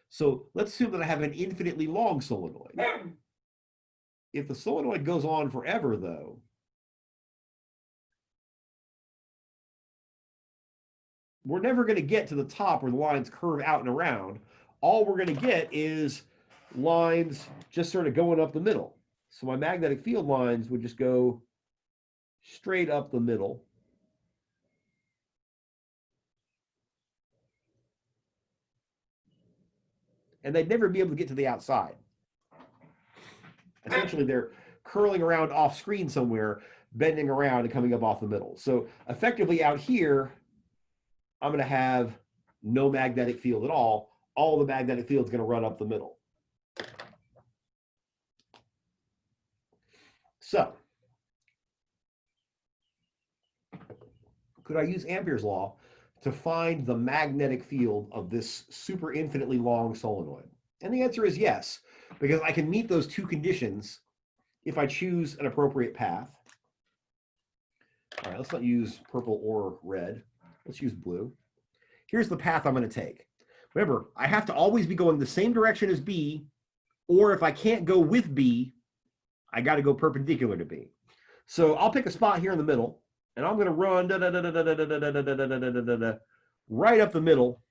So let's assume that I have an infinitely long solenoid. If the solenoid goes on forever, though, we're never going to get to the top where the lines curve out and around. All we're going to get is lines just sort of going up the middle. So my magnetic field lines would just go straight up the middle. And they'd never be able to get to the outside. Essentially, they're curling around off screen somewhere, bending around and coming up off the middle. So effectively out here, I'm going to have no magnetic field at all. All the magnetic field is going to run up the middle. So could I use Ampere's law to find the magnetic field of this super infinitely long solenoid? And the answer is yes, because I can meet those two conditions if I choose an appropriate path. All right, let's not use purple or red. Let's use blue. Here's the path I'm going to take. Remember, I have to always be going the same direction as B, or if I can't go with B, I got to go perpendicular to B. So I'll pick a spot here in the middle, and I'm going to run right up the middle,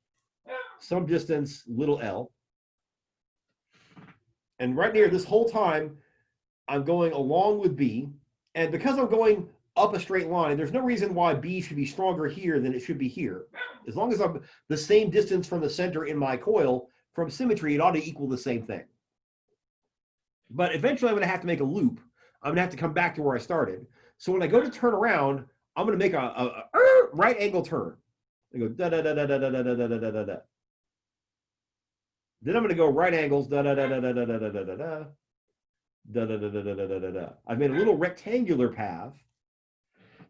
some distance, little l. And right near this whole time, I'm going along with B. And because I'm going up a straight line, there's no reason why B should be stronger here than it should be here. As long as I'm the same distance from the center in my coil, from symmetry, it ought to equal the same thing. But eventually I'm going to have to make a loop. I'm going to have to come back to where I started. So when I go to turn around, I'm going to make a right angle turn. I go da da da da da da da da da da da da. Then I'm going to go right angles da da da da da da da da da da da da da da da da da da. I've made a little rectangular path,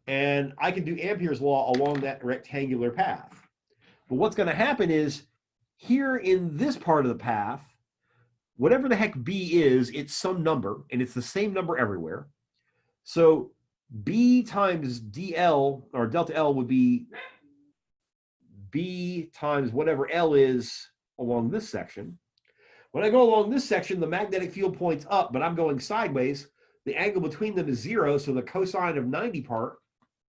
and I can do Ampere's law along that rectangular path. But what's going to happen is here in this part of the path, whatever the heck B is, it's some number, and it's the same number everywhere. So B times DL, or delta L, would be B times whatever L is along this section. When I go along this section, the magnetic field points up, but I'm going sideways. The angle between them is 0, so the cosine of 90 part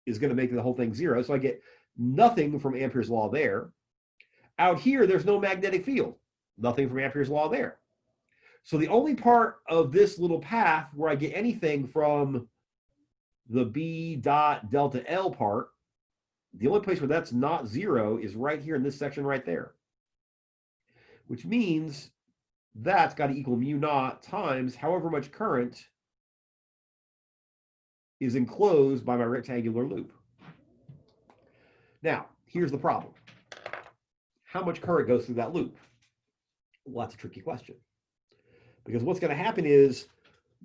is going to make the whole thing 0. So I get nothing from Ampere's law there. Out here, there's no magnetic field. Nothing from Ampere's law there. So the only part of this little path where I get anything from the B dot delta L part, the only place where that's not 0 is right here in this section right there. which means that's got to equal mu naught times however much current is enclosed by my rectangular loop. Now, here's the problem. How much current goes through that loop? Well, that's a tricky question. Because what's going to happen is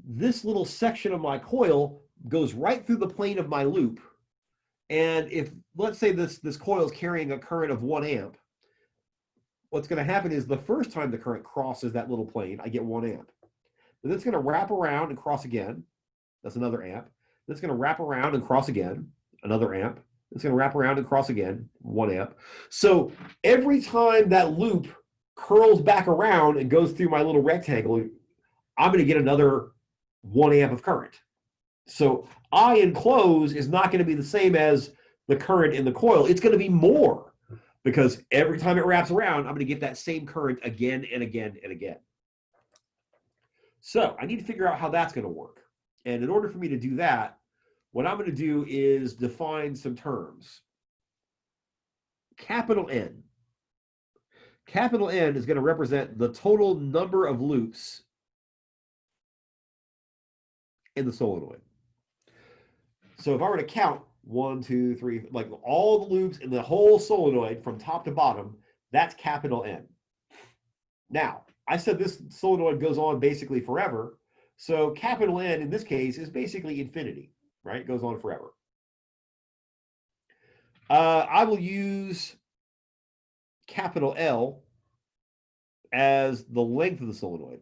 this little section of my coil goes right through the plane of my loop. And if, let's say this coil is carrying a current of 1 amp, what's going to happen is the first time the current crosses that little plane, I get 1 amp. Then it's going to wrap around and cross again. That's another amp. Then it's going to wrap around and cross again, another amp. It's going to wrap around and cross again, 1 amp. So every time that loop curls back around and goes through my little rectangle, I'm going to get another 1 amp of current. So I enclose is not going to be the same as the current in the coil. It's going to be more, because every time it wraps around, I'm going to get that same current again and again and again. So I need to figure out how that's going to work. And in order for me to do that, what I'm going to do is define some terms. Capital N. Capital N is going to represent the total number of loops in the solenoid. So if I were to count 1, 2, 3, like all the loops in the whole solenoid from top to bottom, that's capital N. Now, I said this solenoid goes on basically forever. So capital N in this case is basically infinity, right? It goes on forever. I will use capital L as the length of the solenoid.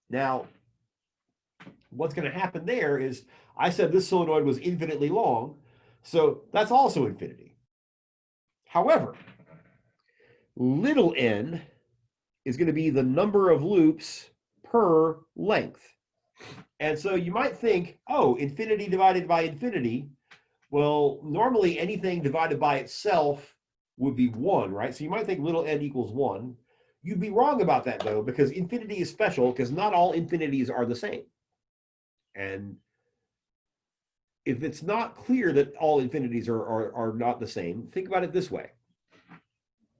Now, what's going to happen there is I said this solenoid was infinitely long, so that's also infinity. However, little n is going to be the number of loops per length. And so you might think, oh, infinity divided by infinity. Well, normally anything divided by itself would be 1, right? So you might think little n equals 1. You'd be wrong about that, though, because infinity is special, because not all infinities are the same. And if it's not clear that all infinities are not the same, think about it this way.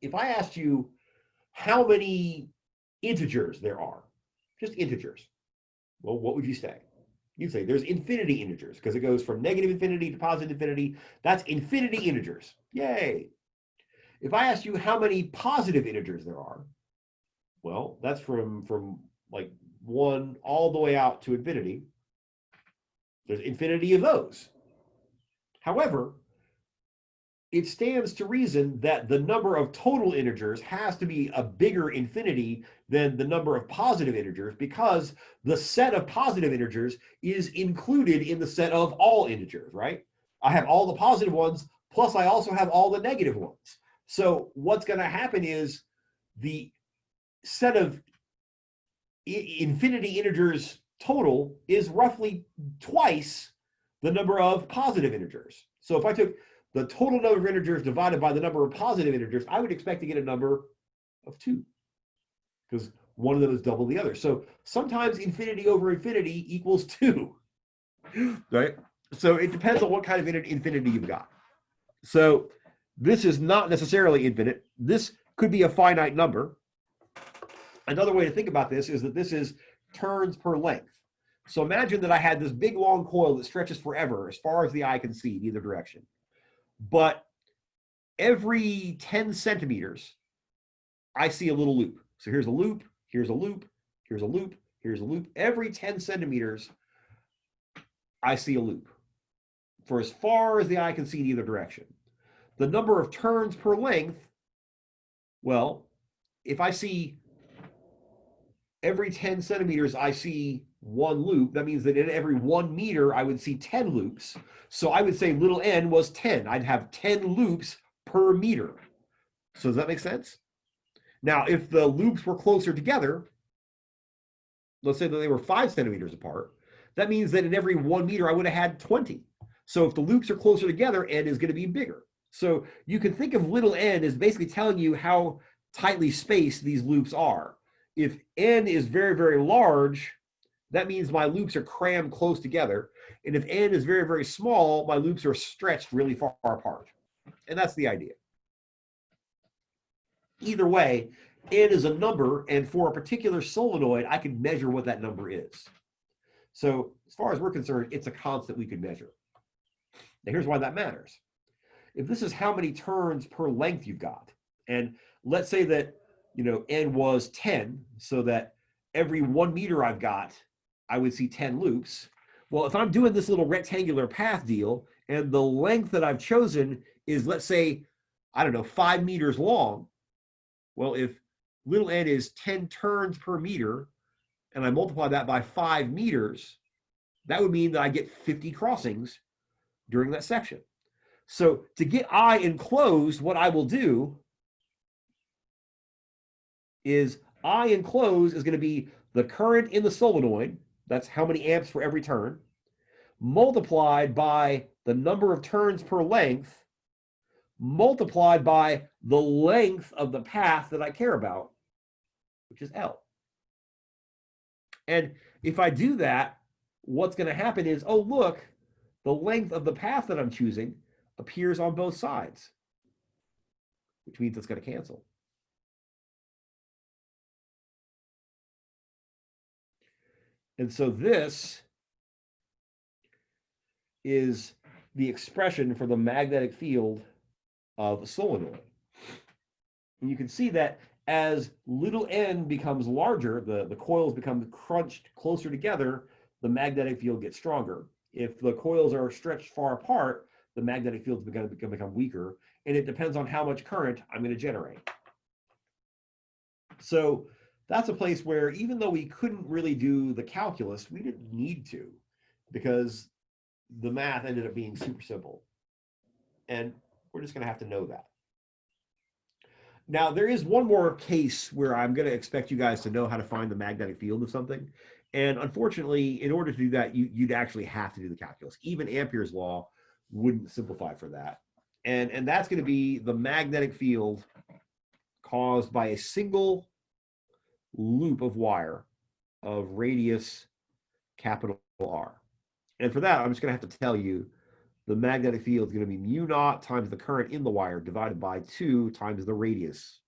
If I asked you how many integers there are, just integers, well, what would you say? You'd say there's infinity integers, because it goes from negative infinity to positive infinity. That's infinity integers. Yay. If I asked you how many positive integers there are, well, that's from like 1 all the way out to infinity. There's infinity of those. However, it stands to reason that the number of total integers has to be a bigger infinity than the number of positive integers, because the set of positive integers is included in the set of all integers, right? I have all the positive ones, plus I also have all the negative ones. So what's going to happen is the set of infinity integers total is roughly twice the number of positive integers. So if I took the total number of integers divided by the number of positive integers, I would expect to get a number of 2, because one of them is double the other. So sometimes infinity over infinity equals 2, right? So it depends on what kind of infinity you've got. So this is not necessarily infinite. This could be a finite number. Another way to think about this is that this is turns per length. So imagine that I had this big long coil that stretches forever, as far as the eye can see in either direction. But every 10 centimeters, I see a little loop. So here's a loop, here's a loop, here's a loop, here's a loop. Every 10 centimeters, I see a loop for as far as the eye can see in either direction. The number of turns per length, well, if I see every 10 centimeters, I see 1 loop. That means that in every 1 meter, I would see 10 loops. So I would say little n was 10. I'd have 10 loops per meter. So does that make sense? Now, if the loops were closer together, let's say that they were 5 centimeters apart, that means that in every 1 meter, I would have had 20. So if the loops are closer together, n is going to be bigger. So you can think of little n as basically telling you how tightly spaced these loops are. If n is very, very large, that means my loops are crammed close together. And if n is very, very small, my loops are stretched really far apart. And that's the idea. Either way, n is a number, and for a particular solenoid, I can measure what that number is. So as far as we're concerned, it's a constant we can measure. Now here's why that matters. If this is how many turns per length you've got, and let's say that n was 10, so that every 1 meter I've got, I would see 10 loops. Well, if I'm doing this little rectangular path deal, and the length that I've chosen is, let's say, I don't know, 5 meters long, well, if little n is 10 turns per meter, and I multiply that by 5 meters, that would mean that I get 50 crossings during that section. So to get I enclosed, what I will do is I enclosed is going to be the current in the solenoid, that's how many amps for every turn, multiplied by the number of turns per length, multiplied by the length of the path that I care about, which is L. And if I do that, what's going to happen is, oh, look, the length of the path that I'm choosing appears on both sides, which means it's going to cancel. And so this is the expression for the magnetic field of a solenoid. And you can see that as little n becomes larger, the coils become crunched closer together, the magnetic field gets stronger. If the coils are stretched far apart, the magnetic field is going to become weaker, and it depends on how much current I'm going to generate. So that's a place where, even though we couldn't really do the calculus, we didn't need to, because the math ended up being super simple. And we're just going to have to know that. Now, there is one more case where I'm going to expect you guys to know how to find the magnetic field of something. And unfortunately, in order to do that, you'd actually have to do the calculus. Even Ampere's law wouldn't simplify for that. And that's going to be the magnetic field caused by a single loop of wire of radius capital R. And for that, I'm just going to have to tell you the magnetic field is going to be mu naught times the current in the wire divided by 2 times the radius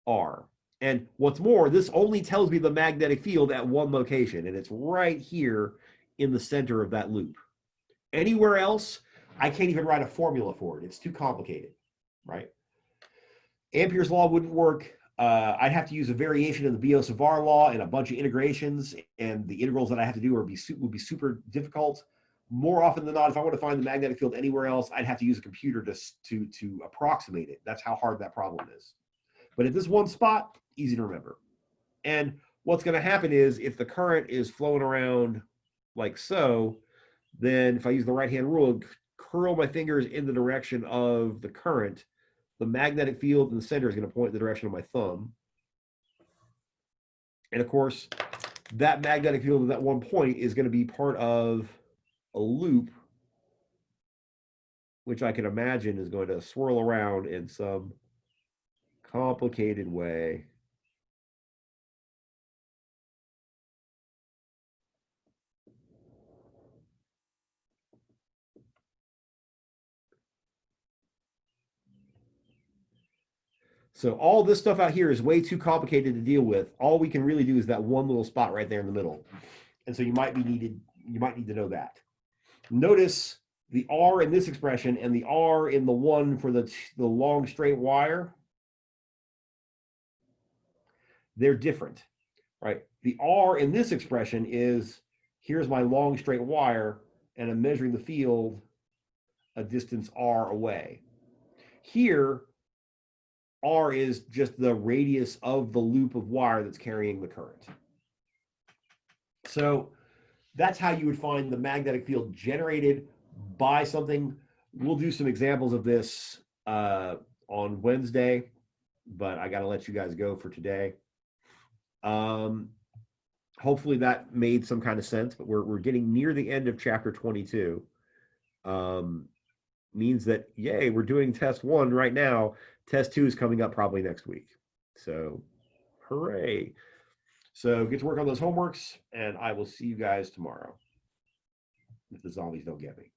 R. And what's more, this only tells me the magnetic field at one location, and it's right here in the center of that loop. Anywhere else, I can't even write a formula for it. It's too complicated, right? Ampere's law wouldn't work. I'd have to use a variation of the Biot-Savart law and a bunch of integrations, and the integrals that I have to do would be super difficult. More often than not, if I want to find the magnetic field anywhere else, I'd have to use a computer to approximate it. That's how hard that problem is. But at this one spot, easy to remember. And what's going to happen is, if the current is flowing around like so, then if I use the right-hand rule and curl my fingers in the direction of the current, the magnetic field in the center is going to point in the direction of my thumb. And of course, that magnetic field at that one point is going to be part of a loop, which I can imagine is going to swirl around in some complicated way. So all this stuff out here is way too complicated to deal with. All we can really do is that one little spot right there in the middle. And so you might need to know that. Notice the R in this expression and the R in the one for the long straight wire. They're different, right? The R in this expression is, here's my long straight wire, and I'm measuring the field a distance R away. Here, R is just the radius of the loop of wire that's carrying the current. So that's how you would find the magnetic field generated by something. We'll do some examples of this on Wednesday, but I got to let you guys go for today. Hopefully that made some kind of sense, but we're getting near the end of chapter 22. Means that, yay, we're doing test 1 right now. Test 2 is coming up probably next week. So hooray. So get to work on those homeworks, and I will see you guys tomorrow. if the zombies don't get me.